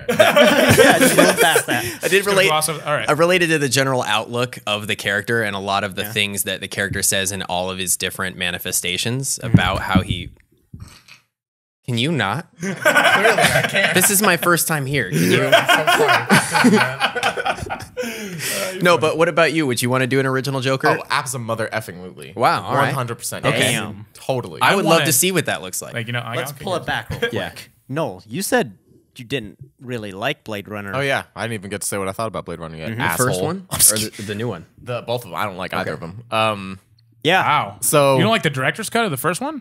Yeah, just move past that. I did relate. All right. I related to the general outlook of the character and a lot of the things that the character says in all of his different manifestations about how he. Can you not? Clearly, I can't. This is my first time here. Can you? I'm so sorry. No, but what about you? Would you want to do an original Joker? Oh, absolutely. Wow, all right. 100%. Okay. Damn. Totally. I would love wanna- to see what that looks like. Like, Let's pull it back real quick. Yeah. No, you said you didn't really like Blade Runner. Oh yeah, I didn't even get to say what I thought about Blade Runner yet. The Asshole. first one or the new one? Both of them. I don't like either of them. Yeah. Wow. So You don't like the director's cut of the first one?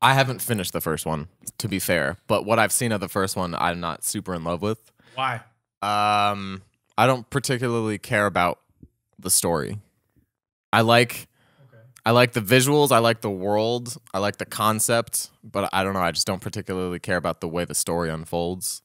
I haven't finished the first one, to be fair. But what I've seen of the first one, I'm not super in love with. Why? I don't particularly care about the story. I like the visuals, I like the world, I like the concept, but I don't know, I just don't particularly care about the way the story unfolds.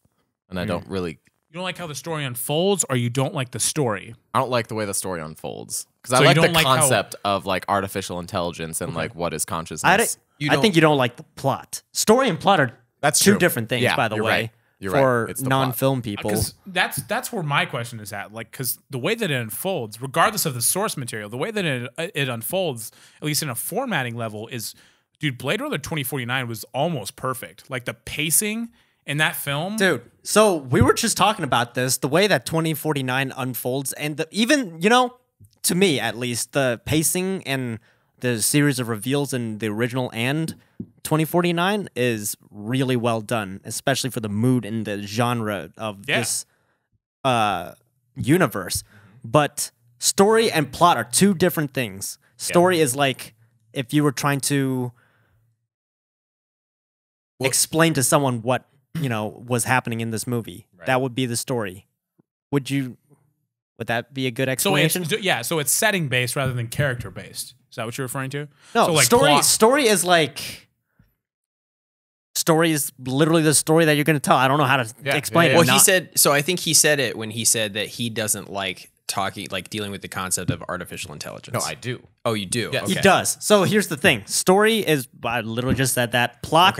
And I don't really You don't like how the story unfolds, or you don't like the story? I don't like the way the story unfolds. Because So I you like the don't like how- concept of like artificial intelligence and like what is consciousness. I think you don't like the plot. Story and plot are That's two true. different things, Yeah, by the you're way. right. You're right. for It's the plot. non-film people. Because that's where my question is at. Like, because the way that it unfolds, regardless of the source material, the way that it unfolds, at least in a formatting level, is, dude, Blade Runner 2049 was almost perfect. Like the pacing in that film, Dude, so we were just talking about this, the way that 2049 unfolds, and even, to me at least, the pacing and the series of reveals in the original and 2049 is really well done, especially for the mood and the genre of this universe. But story and plot are two different things. Story is like if you were trying to explain to someone what was happening in this movie. Right. That would be the story. Would that be a good explanation? so it's setting based rather than character based. Is that what you're referring to? No, so like story is like story is literally the story that you're going to tell. I don't know how to explain it. Well, he said so. I think he said it when he said that he doesn't like dealing with the concept of artificial intelligence. No, I do. Oh, you do. Yes. Okay. He does. So here's the thing. Story is, I literally just said that. Plot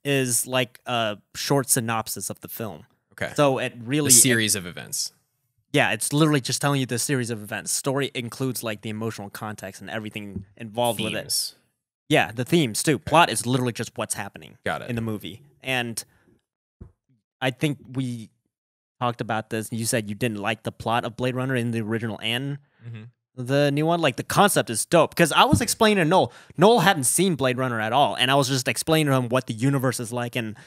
is like a short synopsis of the film. Okay. So it really A series of events. Yeah, it's literally just telling you the series of events. Story includes like the emotional context and everything involved with it. Themes. Yeah, the themes too. Plot is literally just what's happening Got it. in the movie. And I think we talked about this. You said you didn't like the plot of Blade Runner in the original and the new one. Like the concept is dope. Because I was explaining to Noel. Noel hadn't seen Blade Runner at all. And I was just explaining to him what the universe is like and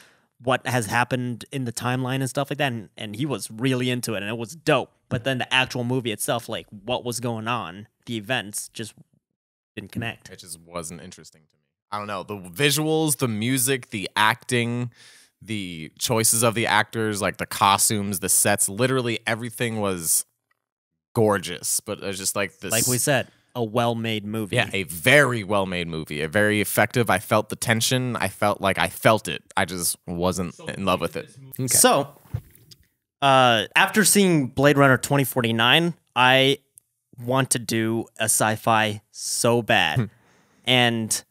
what has happened in the timeline and stuff like that. And he was really into it and it was dope. But then the actual movie itself, like what was going on, the events just didn't connect. It just wasn't interesting to me. I don't know. The visuals, the music, the acting, the choices of the actors, like the costumes, the sets, literally everything was gorgeous. But it was just like this. Like we said, a well-made movie. Yeah, a very well-made movie. A very effective. I felt the tension. I felt like I felt it. I just wasn't in love with it. Okay. So, after seeing Blade Runner 2049, I want to do a sci-fi so bad. And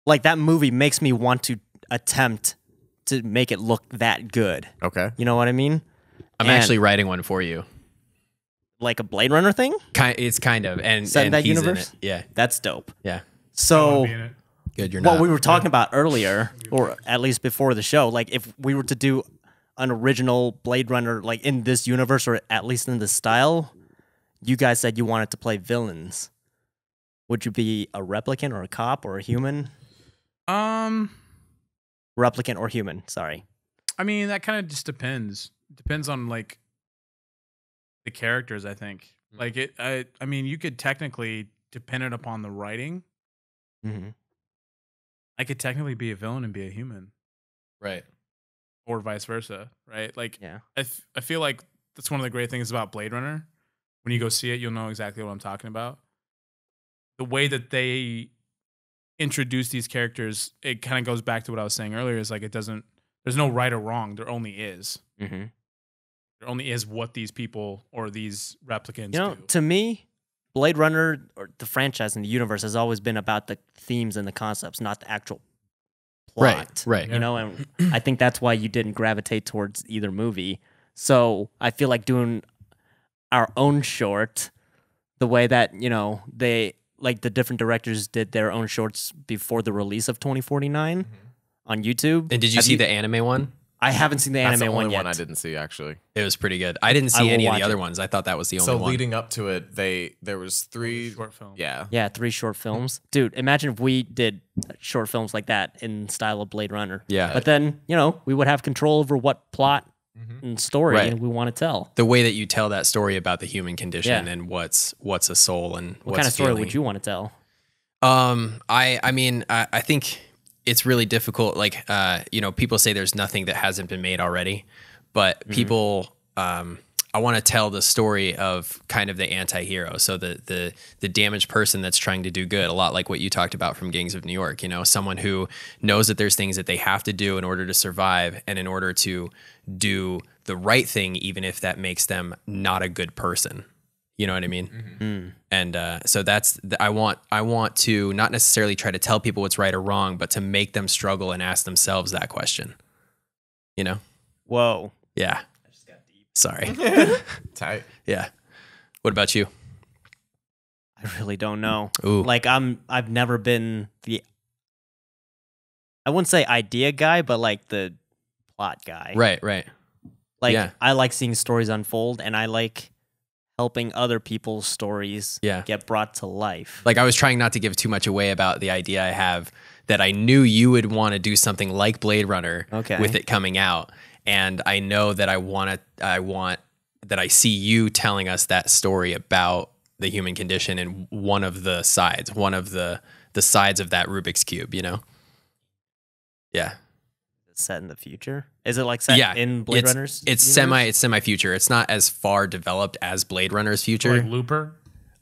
like that movie makes me want to attempt to make it look that good. Okay. You know what I mean? I'm And actually writing one for you. like a Blade Runner thing? It's kind of and Set in and that he's universe? In it. Yeah, That's dope. yeah. So Be in it. Good. You're what not. we were talking about earlier, or at least before the show, like if we were to do an original Blade Runner, like in this universe, or at least in this style, you guys said you wanted to play villains. Would you be a replicant or a cop or a human? Replicant or human, sorry. I mean, that kind of just depends. Depends on like the characters, I think. Like I mean, you could technically, dependent upon the writing, Mm-hmm. I could technically be a villain and be a human, right. or vice versa, right? Like, Yeah. I feel like that's one of the great things about Blade Runner. When you go see it, you'll know exactly what I'm talking about. The way that they introduce these characters, it kind of goes back to what I was saying earlier. Is like there's no right or wrong. There only is. Mm-hmm. It only is what these people or these replicants You know, do. to me, Blade Runner or the franchise and the universe has always been about the themes and the concepts, not the actual plot. Right. You know, and I think that's why you didn't gravitate towards either movie. So I feel like doing our own short, the way that, you know, they like the different directors did their own shorts before the release of 2049 on YouTube. And did you see the anime one? I haven't seen the That's the anime only one yet. one I didn't see actually. It was pretty good. I didn't I see will any of watch the other it. ones. I thought that was the only So one. leading up to it, there was 3 Short film. Yeah. Yeah, 3 short films. Dude, imagine if we did short films like that in style of Blade Runner. Yeah. But then, you know, we would have control over what plot and story Right. we want to tell. The way that you tell that story about the human condition Yeah. and what's a soul and What what's kind of story feeling. would you want to tell? I mean, I think it's really difficult. Like, you know, people say there's nothing that hasn't been made already, but people, I want to tell the story of kind of the anti-hero. So the damaged person that's trying to do good, a lot like what you talked about from Gangs of New York, you know, someone who knows that there's things that they have to do in order to survive and in order to do the right thing, even if that makes them not a good person. You know what I mean? And so I want to not necessarily try to tell people what's right or wrong, but to make them struggle and ask themselves that question. You know? Whoa. Yeah. Sorry. Tight. Yeah. What about you? I really don't know. Ooh. Like I've never been I wouldn't say idea guy, but like the plot guy. Right. Like Yeah. I like seeing stories unfold and I like helping other people's stories Yeah. get brought to life. Like I was trying not to give too much away about the idea I have that I knew you would want to do something like Blade Runner with it coming out. And I know that I want that I see you telling us that story about the human condition in one of the sides of that Rubik's Cube, you know? Yeah. Set in the future? Is it like set in Blade Runner's? It's universe? semi-future. It's not as far developed as Blade Runner's future. Like Looper.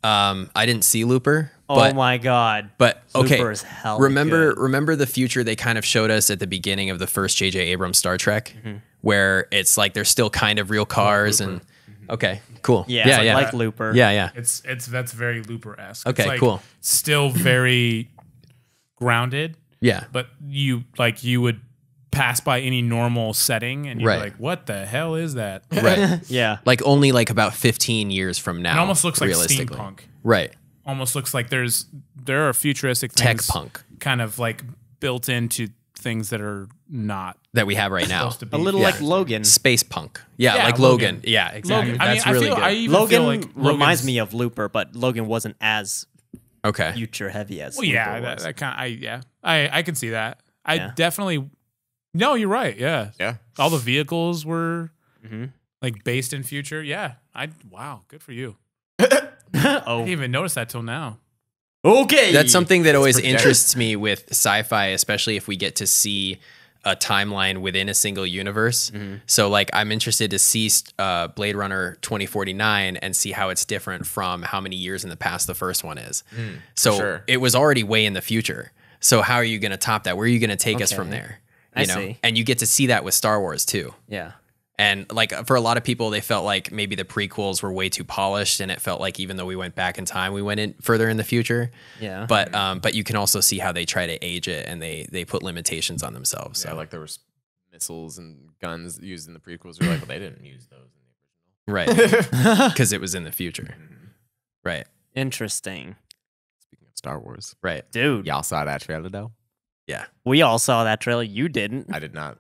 I didn't see Looper. Oh But my god. But okay, Looper is hella remember good. the future they kind of showed us at the beginning of the first J.J. Abrams Star Trek, where it's like there's still kind of real cars and okay, cool, Yeah, it's like Looper. yeah. It's that's very Looper-esque. Okay, it's like cool. Still very grounded, Yeah. but you would pass by any normal setting and you'd Right. be like, what the hell is that? Right. Yeah. Like only like about 15 years from now. It almost looks like realistically. steampunk. Right. Almost looks like there are futuristic Tech things punk kind of like built into things that are not that we have right now. supposed to be. A little like Logan. Space punk. Yeah, Yeah, like Logan. Logan. Yeah, exactly. Logan. I mean, That's really good. I even Logan feel like reminds Logan's- me of Looper, but Logan wasn't as Okay. future heavy as Well, yeah, Looper that, was. that kind. I can see that. I Yeah. definitely. No, you're right. Yeah, Yeah. all the vehicles were Mhm. like based in future. Yeah, wow, good for you. I Oh, didn't even notice that till now. okay. That's something that always pretty interests me with sci-fi, especially if we get to see a timeline within a single universe. So like I'm interested to see Blade Runner 2049 and see how it's different from how many years in the past the first one is. So sure. it was already way in the future. So how are you going to top that? Where are you going to take us from Okay. there? I You know? see. And you get to see that with Star Wars too. Yeah. And like for a lot of people, they felt like maybe the prequels were way too polished, and it felt like even though we went back in time, we went in further in the future. Yeah. But you can also see how they try to age it, and they put limitations on themselves. Yeah, So like there was missiles and guns used in the prequels. You're like, well, they didn't use those in the right, because it was in the future. Right, Interesting. Speaking of Star Wars, right. Dude, y'all saw that trailer though? Yeah, we all saw that trailer. You didn't. I did not.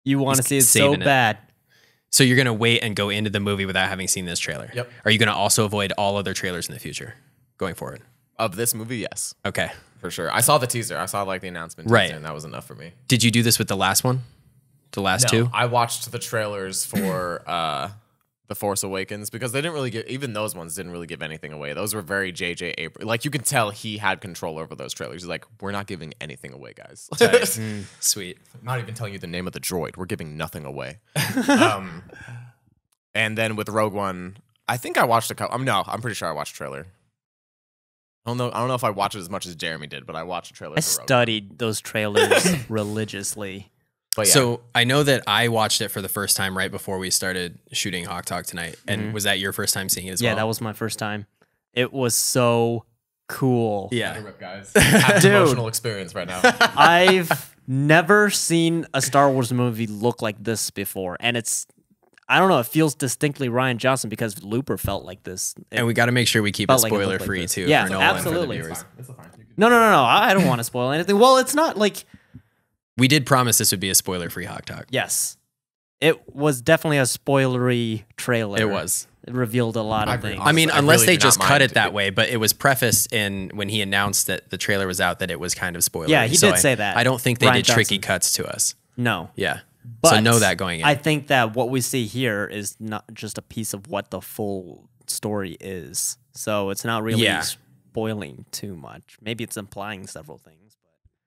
You want to He's see it so saving it. bad. so you're gonna wait and go into the movie without having seen this trailer. Yep. Are you gonna also avoid all other trailers in the future going forward? Of this movie, yes, Okay. for sure. I saw the teaser. I saw like the announcement, Right. teaser, and that was enough for me. Did you do this with the last one? The last two? I watched the trailers for The Force Awakens because they didn't really give, even those ones didn't really give anything away. Those were very J.J. Abrams. Like you could tell he had control over those trailers. He's like, we're not giving anything away, guys. Sweet. Not even telling you the name of the droid. We're giving nothing away. And then with Rogue One, I think I watched a couple. I'm pretty sure I watched a trailer. I don't know if I watched it as much as Jeremy did, but I watched a trailer. I for Rogue One. studied those trailers religiously. But yeah. So I know that I watched it for the first time right before we started shooting HawkTalk tonight. And was that your first time seeing it as well? Yeah, that was my first time. It was so cool. Yeah. Rip, guys. Have an Dude. emotional experience right now. I've never seen a Star Wars movie look like this before. And I don't know, it feels distinctly Rian Johnson because Looper felt like this. And we got to make sure we keep it Felt like it looked spoiler like free this. too. Yeah, for Nolan and absolutely. For the viewers. It's fine. You can- No, I don't want to spoil anything. Well, it's not like, We did promise this would be a spoiler free HawkTalk. yes. It was definitely a spoilery trailer. It was. It revealed a lot I of agree. things. I mean, I unless really they do not just cut mind it that it. way, but it was prefaced in when he announced that the trailer was out that it was kind of spoilery. Yeah, he So did say that. I don't think they Rian did tricky Johnson. cuts to us. No. Yeah. But so know that going in. I think that what we see here is not just a piece of what the full story is. So it's not really Yeah. spoiling too much. Maybe it's implying several things.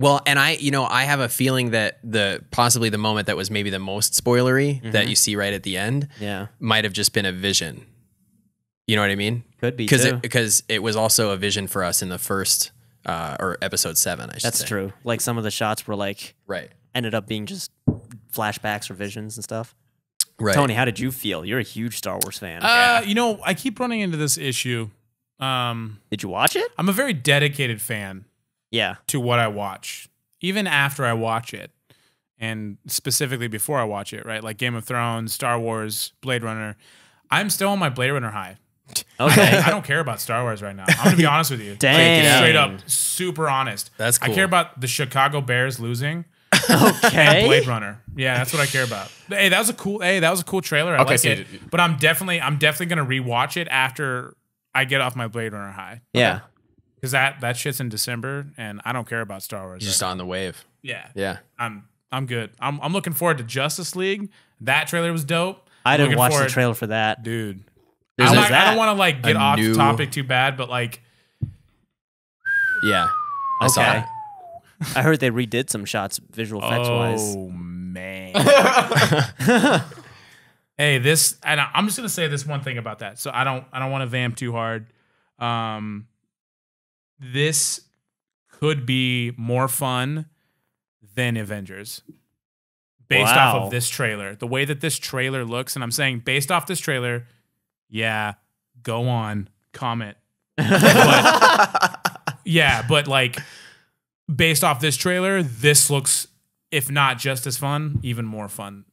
Well, and I have a feeling that possibly the moment that was maybe the most spoilery that you see right at the end Yeah. might have just been a vision. You know what I mean? Could be too. Because it was also a vision for us in the first or episode 7. I should That's say. true. Like some of the shots were like Right. ended up being just flashbacks or visions and stuff. Right. Tony, how did you feel? You're a huge Star Wars fan. You know, I keep running into this issue. Did you watch it? I'm a very dedicated fan Yeah. to what I watch, even after I watch it, and specifically before I watch it, right? Like Game of Thrones, Star Wars, Blade Runner. I'm still on my Blade Runner high. Okay. I don't care about Star Wars right now. I'm gonna be honest with you. Dang. Like, straight up, super honest. That's I cool. care about the Chicago Bears losing Okay. and Blade Runner. Yeah, that's what I care about. Hey, that was a cool trailer. I Okay, like so it. But I'm definitely gonna rewatch it after I get off my Blade Runner high. Yeah. Because that shit's in December, and I don't care about Star Wars. Just right on the wave. now. Yeah, Yeah. I'm good. I'm looking forward to Justice League. That trailer was dope. I didn't Looking watch the forward- trailer for that. dude. There's I a- don't want to like get a off new- topic too bad, but like, Yeah. I saw Okay. it. I heard they redid some shots visual effects wise. oh man. Hey, this, and I'm just gonna say this one thing about that. So I don't want to vamp too hard. This could be more fun than Avengers. Based off Wow. of this trailer, the way that this trailer looks, and I'm saying based off this trailer, yeah, go on, comment. But like based off this trailer, this looks, if not just as fun, even more fun.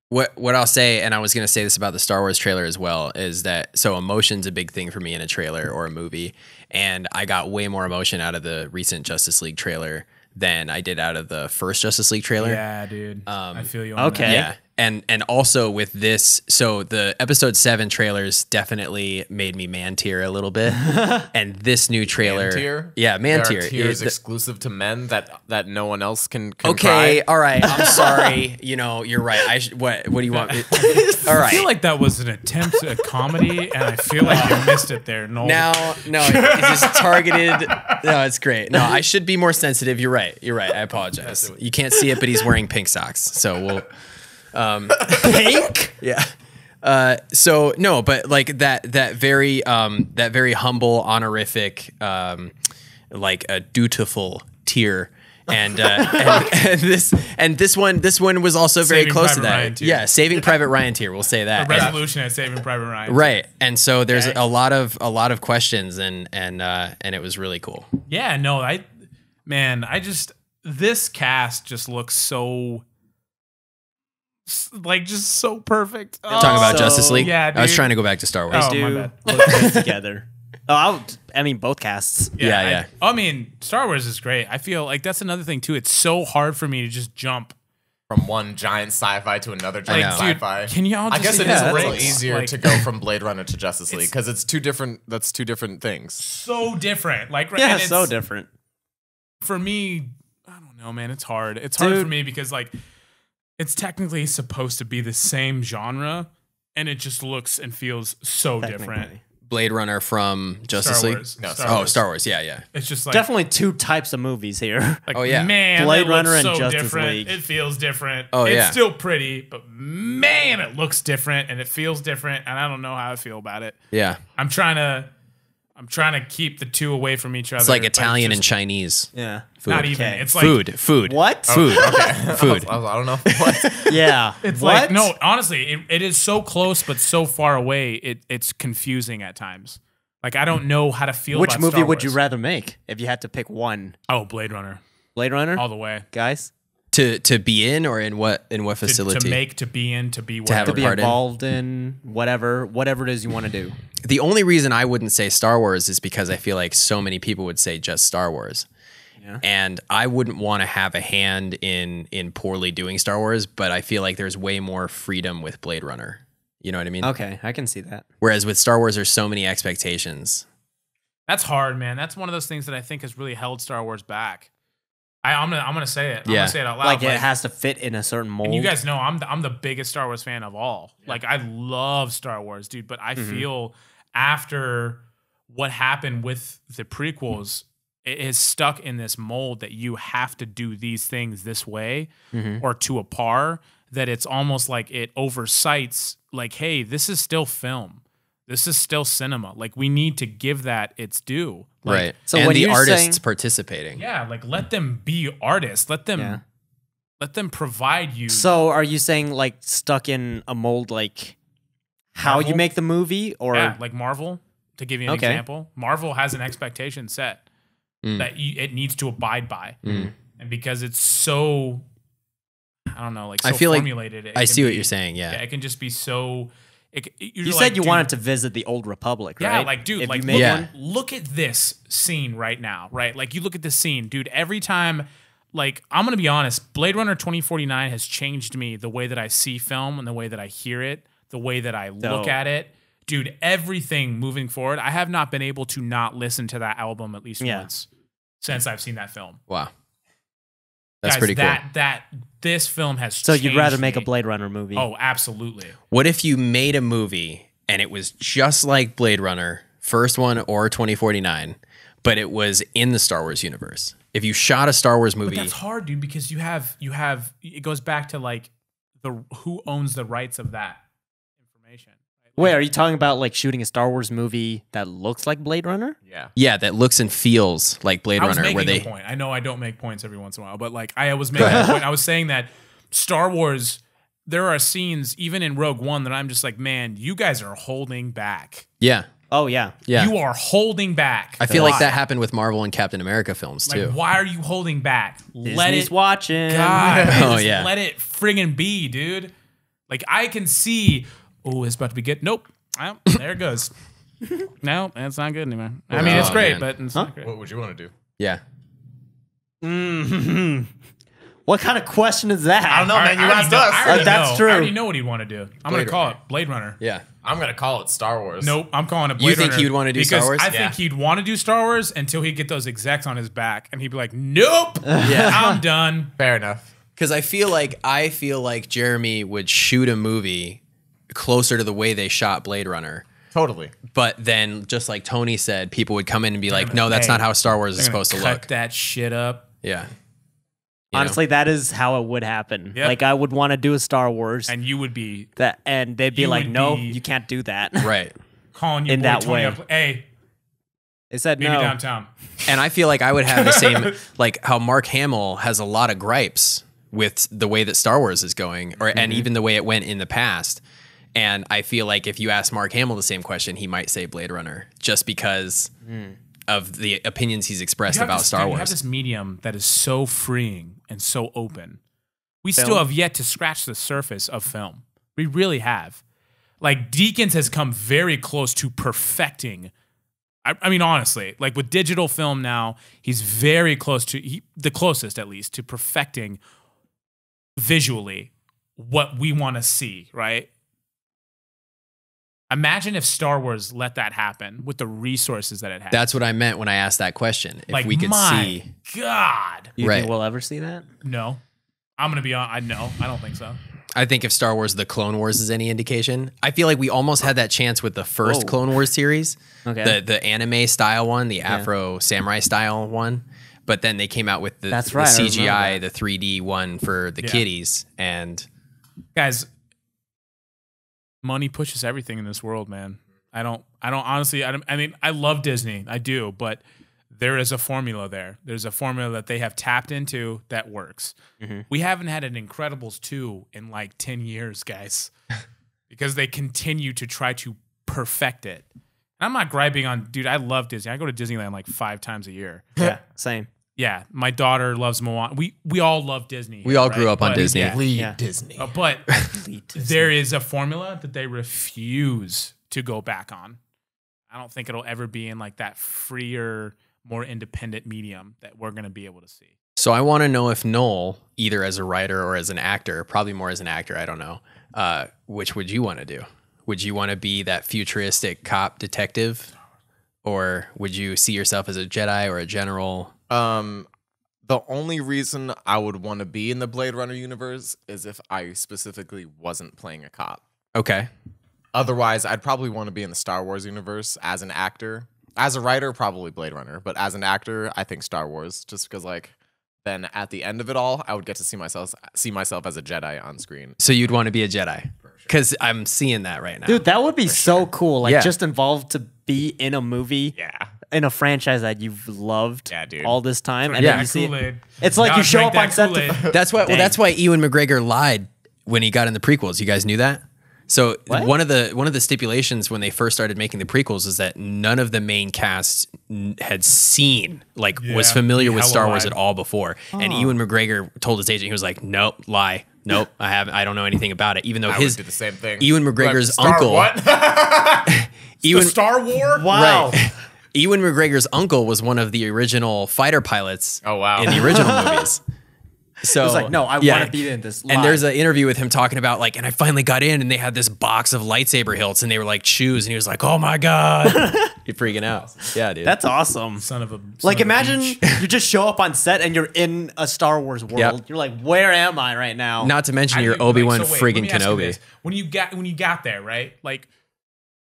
What I'll say, and I was going to say this about the Star Wars trailer as well, is that so emotion's a big thing for me in a trailer or a movie, and I got way more emotion out of the recent Justice League trailer than I did out of the first Justice League trailer. Yeah, dude. I feel you on okay. that. Yeah. And also with this, so the episode 7 trailers definitely made me man tier a little bit. And this new trailer. Man tier? Yeah, man There are tier. tiers Yeah, exclusive to men that no one else can okay, try. all right. I'm sorry. You know, you're right. What do you want me All I feel right. like that was an attempt at comedy, and I feel like you missed it there. No, No, it's just targeted. No, it's great. No, I should be more sensitive. You're right. I apologize. You can't see it, but he's wearing pink socks. So we'll Pink? Yeah. So no, but like that very humble, honorific, like a dutiful tier, and this one was also very Saving close to Private that. Ryan tier. Yeah, Saving Private Ryan tier. We'll say that. the resolution at Saving Private Ryan. Right, and so there's Okay. a lot of questions, and it was really cool. Yeah, no, this cast just looks so, like, just so perfect. Talking about So- Justice League. Yeah, I was dude. trying to go back to Star Wars. Oh, my Do bad. look good together. Oh, I mean, both casts. Yeah. I mean, Star Wars is great. I feel like that's another thing too. It's so hard for me to just jump. From one giant sci-fi to another giant know. Dude, sci-fi. can y'all I just guess it take is a a little break? easier Like- to go from Blade Runner to Justice League because it's two different. That's two different things. So different. Like, Yeah, and it's, so different. for me, I don't know, man. It's hard. It's hard Dude. for me because like it's technically supposed to be the same genre, and it just looks and feels so different. Technically. Blade Runner from Justice Star League. Wars. No, Star Oh, Wars. Star Wars. Yeah. It's just like Definitely two types of movies here. Like, Oh, yeah. man, Blade that Runner looks and so Justice different. League. It feels different. Oh, it's yeah. still pretty, but man, it looks different and it feels different, and I don't know how I feel about it. Yeah. I'm trying to I'm trying to keep the two away from each other. It's like but Italian just and Chinese. Yeah. Food. not even. Okay. It's like Food. What? Food. Okay. Food. I don't know. What? Yeah. It's what? like no. Honestly, it is so close but so far away. It's confusing at times. Like I don't know how to feel. Which about movie Star would you Wars. rather make if you had to pick one? Oh, Blade Runner, Blade Runner, all the way. guys, To be in or in what facility? To make, to be in, to be have whatever. to a be part in? involved in whatever it is you want to do. The only reason I wouldn't say Star Wars is because I feel like so many people would say just Star Wars. Yeah. And I wouldn't want to have a hand in poorly doing Star Wars, but I feel like there's way more freedom with Blade Runner. You know what I mean? Okay, I can see that. Whereas with Star Wars, there's so many expectations. That's hard, man. That's one of those things that I think has really held Star Wars back. I'm gonna say it. I'm Yeah. gonna say it out loud. Like it has to fit in a certain mold. And you guys know I'm the biggest Star Wars fan of all. Like I love Star Wars, dude. But I feel after what happened with the prequels, it is stuck in this mold that you have to do these things this way or to a par. That it's almost like it oversights. Like, hey, this is still film. This is still cinema. Like we need to give that its due. Like, Right. So and when the you're artists saying- participating. Yeah, like let them be artists. Let them provide you. So are you saying like stuck in a mold, like how you Marvel? make the movie, or Yeah, like Marvel, to give you an Okay. example. Marvel has an expectation set that it needs to abide by. And because it's so, I don't know, like so I feel like formulated. I see what you're saying. Yeah. It can just be so. you said you wanted to visit the Old Republic, Yeah, right? like, dude, if like, you made Yeah. one? look at this scene right now, right? Like, you look at this scene, dude, every time, like, I'm going to be honest, Blade Runner 2049 has changed me the way that I see film and the way that I hear it, the way that I look Dope. at it. Dude, everything moving forward, I have not been able to not listen to that album at least once since I've seen that film. Wow. That's Guys, pretty cool. That this film has So you'd rather changed make a me. Blade Runner movie? Oh, absolutely. What if you made a movie and it was just like Blade Runner, first one or 2049, but it was in the Star Wars universe? If you shot a Star Wars movie, But that's hard, dude, because you have it goes back to like the who owns the rights of that information. Wait, are you talking about like shooting a Star Wars movie that looks like Blade Runner? Yeah. yeah, that looks and feels like Blade I was Runner, making where they a point. I know I don't make points every once in a while, but like I was making a point. I was saying that Star Wars, there are scenes even in Rogue One that I'm just like, man, you guys are holding back. yeah, Oh yeah. yeah. You are holding back. I feel like Why? that happened with Marvel and Captain America films too. Like, why are you holding back? Let Disney's it watching. God, man, Oh, just yeah. let it friggin' be, dude. Like I can see, oh, it's about to be good. Nope. Well, there it goes. No, that's not good anymore. I mean, it's Oh, great, man. but it's not great. What would you want to do? Yeah, What kind of question is that? I don't know, man. You already asked know- us. I already That's know. true. I already know what he'd want to do. I'm going Blade to call Runner. it Blade Runner. yeah. I'm gonna call it Star Wars. Nope, I'm calling it Blade You think Runner. he'd wanna do Star because Wars? I Yeah. think he'd want to do Star Wars until he'd get those execs on his back, and he'd be like, "Nope, Yeah. I'm done." Fair enough. Because I feel like Jeremy would shoot a movie closer to the way they shot Blade Runner. Totally. But then, just like Tony said, people would come in and be like, gonna- "No, that's hey, not how Star Wars is They're gonna supposed to cut look." that shit up. Yeah. You know? Honestly, that is how it would happen. Yep. Like I would want to do a Star Wars And you would be and they'd be you like, would "No, be- you can't do that." Right. calling you In boy that Tony way. up. Hey, They said meet me no. downtown. And I feel like I would have the same, like how Mark Hamill has a lot of gripes with the way that Star Wars is going, and even the way it went in the past. And I feel like if you ask Mark Hamill the same question, he might say Blade Runner, just because of the opinions he's expressed You have about this- Star dude, Wars. You have this medium that is so freeing and so open. We Film? still have yet to scratch the surface of film. We really have. Like Deakins has come very close to perfecting. I mean, honestly, like with digital film now, he's very close to the closest, at least, to perfecting visually what we want to see. Right? Imagine if Star Wars let that happen with the resources that it has. That's what I meant when I asked that question. If like we could my see, God. Do you Right. think we'll ever see that? No. I'm going to be on. I don't think so. I think if Star Wars: The Clone Wars is any indication, I feel like we almost had that chance with the first Whoa. Clone Wars series, Okay. the anime style one, the Afro Samurai style one. But then they came out with the, That's the right, I remember CGI, that. the 3D one for the Yeah. kiddies, and Guys, money pushes everything in this world, man. I don't honestly. I mean, I love Disney. I do, but there is a formula there. There's a formula that they have tapped into that works. We haven't had an Incredibles 2 in like 10 years, guys, because they continue to try to perfect it. And I'm not griping on, dude, I love Disney. I go to Disneyland like 5 times a year. Yeah, same. Yeah, my daughter loves Moana. We all love Disney. We all grew up on Disney. Yeah. Disney. But there is a formula that they refuse to go back on. I don't think it'll ever be in like that freer, more independent medium that we're going to be able to see. So I want to know if Noel, either as a writer or as an actor, probably more as an actor, I don't know, which would you want to do? Would you want to be that futuristic cop detective? Or would you see yourself as a Jedi or a general? The only reason I would want to be in the Blade Runner universe is if I specifically wasn't playing a cop. Okay. Otherwise, I'd probably want to be in the Star Wars universe as an actor. As a writer, probably Blade Runner. But as an actor, I think Star Wars. Just because, like, then at the end of it all, I would get to see myself as a Jedi on screen. So you'd want to be a Jedi? Because I'm seeing that right now. Dude, that would be so cool. Like, Yeah. just involved to be in a movie. Yeah. In a franchise that you've loved all this time. And Yeah. then you see Kool-Aid. it's like Y'all you show drink up on that set Kool-Aid. to, That's why. Well, Dang. that's why Ewan McGregor lied when he got in the prequels. You guys knew that. So What? one of the stipulations when they first started making the prequels is that none of the main cast had seen was familiar with hella Star Wars lied. at all before. And Ewan McGregor told his agent, he was like, "Nope, lie, nope, I don't know anything about it." Even though I would do the same thing. Ewan McGregor's Star uncle, what? Ewan, The Star War? wow. right. Ewan McGregor's uncle was one of the original fighter pilots. Oh, wow. In the original movies. So It's like, no, I want to be in this. And there's an interview with him talking about like, and I finally got in, and they had this box of lightsaber hilts, and they were like shoes, and he was like, "Oh my god," you're freaking out. Yeah, dude. That's awesome. Son of a Like, son of a imagine bitch. you just show up on set and you're in a Star Wars world. Yep. You're like, where am I right now? Not to mention How do you're you- Obi-Wan so wait, let friggin' me ask you Kenobi. this. When you got there, right? Like,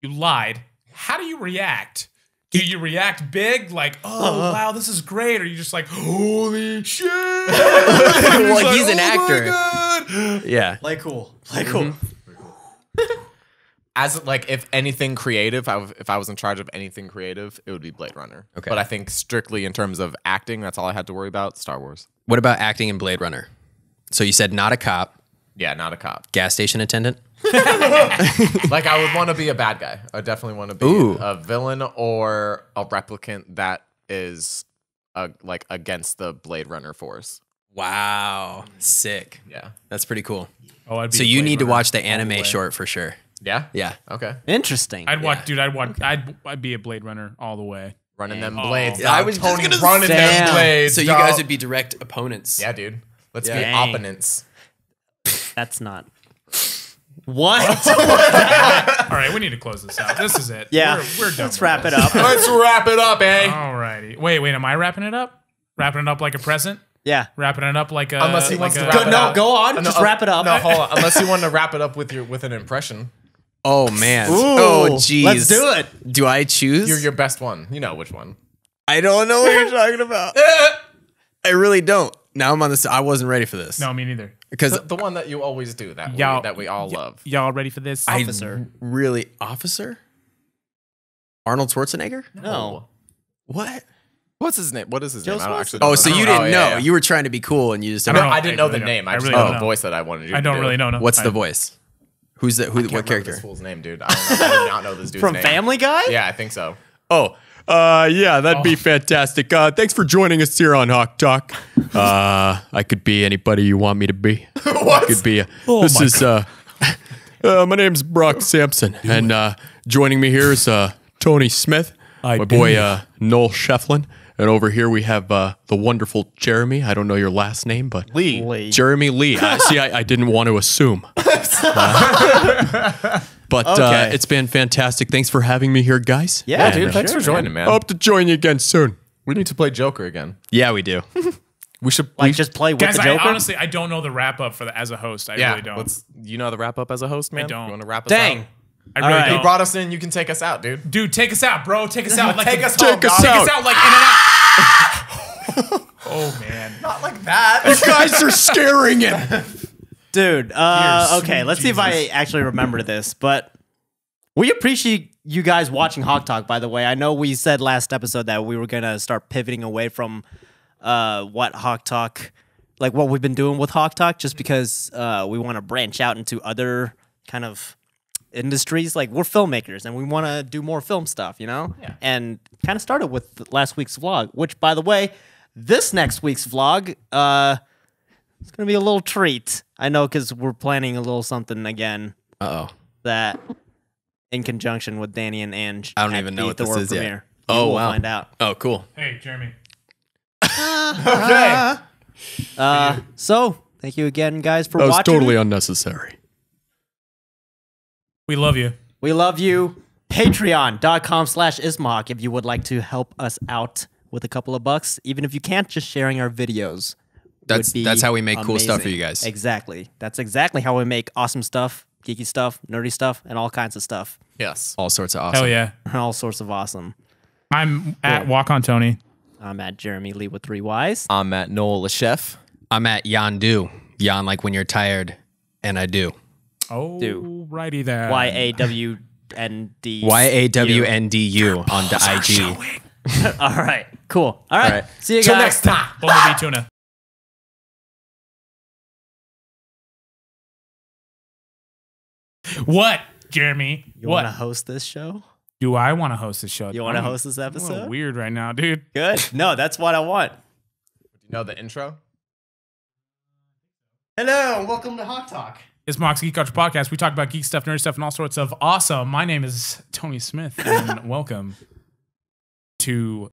you lied. How do you react? Do you react big, like, "Oh wow, this is great," or you just like, "Holy shit"? Well, he's an actor. God. Yeah. Play cool. Play cool. As like, if anything creative, if I was in charge of anything creative, it would be Blade Runner. Okay. But I think strictly in terms of acting, that's all I had to worry about. Star Wars. What about acting in Blade Runner? So you said not a cop, Yeah, not a cop. gas station attendant. Like, I would want to be a bad guy. I definitely want to be Ooh. a villain or a replicant that is like against the Blade Runner force. Wow, sick. Yeah. That's pretty cool. Oh, I'd be So a you Blade need to Runner watch the all anime way. short for sure. Yeah. Yeah. Okay. Interesting. I'd watch, dude. I'd be a Blade Runner all the way. Running them Oh. blades. Yeah, I dog. was just Tony gonna running say- them blades. So you dog. guys would be direct opponents. Yeah, dude. Let's Yeah. be Dang. opponents. That's not. What? All right, we need to close this out. This is it. Yeah. we're done. Let's with wrap this. it up. Let's wrap it up, eh? All righty. Wait. Am I wrapping it up? Wrapping it up like a present? Yeah. Wrapping it up like a. Unless he wants like to a- wrap it No, up. go on. Just wrap it up. No, hold on. Unless you want to wrap it up with an impression. Oh man. Ooh, Oh jeez. let's do it. Do I choose? Your best one. You know which one. I don't know what you're talking about. I really don't. Now I'm on this. I wasn't ready for this. No, me neither. Because The one that you always do that Y'all- we all love. Y'all ready for this? Officer. really officer Arnold Schwarzenegger. No. What? What's his name? What is his Joe name? I don't Swanson? actually know. Oh, so you Oh, didn't know. yeah. You were trying to be cool and you just I didn't don't I didn't know the really name. don't. I just I know really the don't. voice that I wanted you I to don't do. really know. No. What's I- the voice? Who's the who? Can't What remember character? this fool's name, dude. I don't know. I do not know this dude's From name. Family Guy? Yeah, I think so. Oh, yeah, that'd be fantastic. Thanks for joining us here on HawkTalk. I could be anybody you want me to be. What? I could be. This is my name's Brock Sampson, and joining me here is Tony Smith, my boy Noel Shefflin, and over here we have the wonderful Jeremy. I don't know your last name, but Lee. Jeremy Lee. See, I didn't want to assume. But Okay. it's been fantastic. Thanks for having me here, guys. Yeah, Dude, for thanks sure, for joining, man. Hope to join you again soon. We need to play Joker again. Yeah, we do. We should Like, just play with Guys, the I Joker? honestly I don't know the wrap up for the as a host. I really don't. You know the wrap up as a host, man? don't. You want to wrap us Dang. out? I really right. He don't. brought us in. You can take us out, dude. Dude, take us out, bro. Take us out. Like Take the- us home, Take us dog. Take out. us out like in and out. Oh man. Not like that. You guys are scaring him. Dude, Here, okay, sweet let's see if I Jesus. actually remember this, but we appreciate you guys watching HawkTalk, by the way. I know we said last episode that we were going to start pivoting away from what HawkTalk, like what we've been doing with HawkTalk, just because we want to branch out into other kind of industries. Like, we're filmmakers and we want to do more film stuff, you know? Yeah. And kind of started with last week's vlog, which, by the way, this next week's vlog, it's going to be a little treat. I know, because we're planning a little something again. Uh-oh. That in conjunction with Danny and Ange. I don't at even know the what this Thor is yet. premiere. Oh, We'll wow. find out. Oh, cool. Hey, Jeremy. Okay. So, thank you again, guys, for watching. unnecessary. We love you. We love you. Patreon.com/Ismahawk if you would like to help us out with a couple of bucks. Even if you can't, just sharing our videos. That's how we make cool stuff for amazing. you guys. Exactly. That's exactly how we make awesome stuff, geeky stuff, nerdy stuff, and all kinds of stuff. Yes. All sorts of awesome. Hell yeah. All sorts of awesome. I'm at Walk on Tony. I'm at Jeremy Lee with 3 Ys. I'm at Noel Lechef. I'm at Yandu. Yan like when you're tired, and I do. Oh, Do. righty there. YAWND. YAWNDU on the IG. All right. Cool. All right. right. See you Till guys. next time. Bumblebee tuna. What, Jeremy? You What? want to host this show? Do I want to host this show? You want to I'm host this a little episode? weird right now, dude. Good. No, that's what I want. You know the intro? Hello, and welcome to HawkTalk. It's Mox Geek Culture Podcast. We talk about geek stuff, nerd stuff, and all sorts of awesome. My name is Tony Smith, and welcome to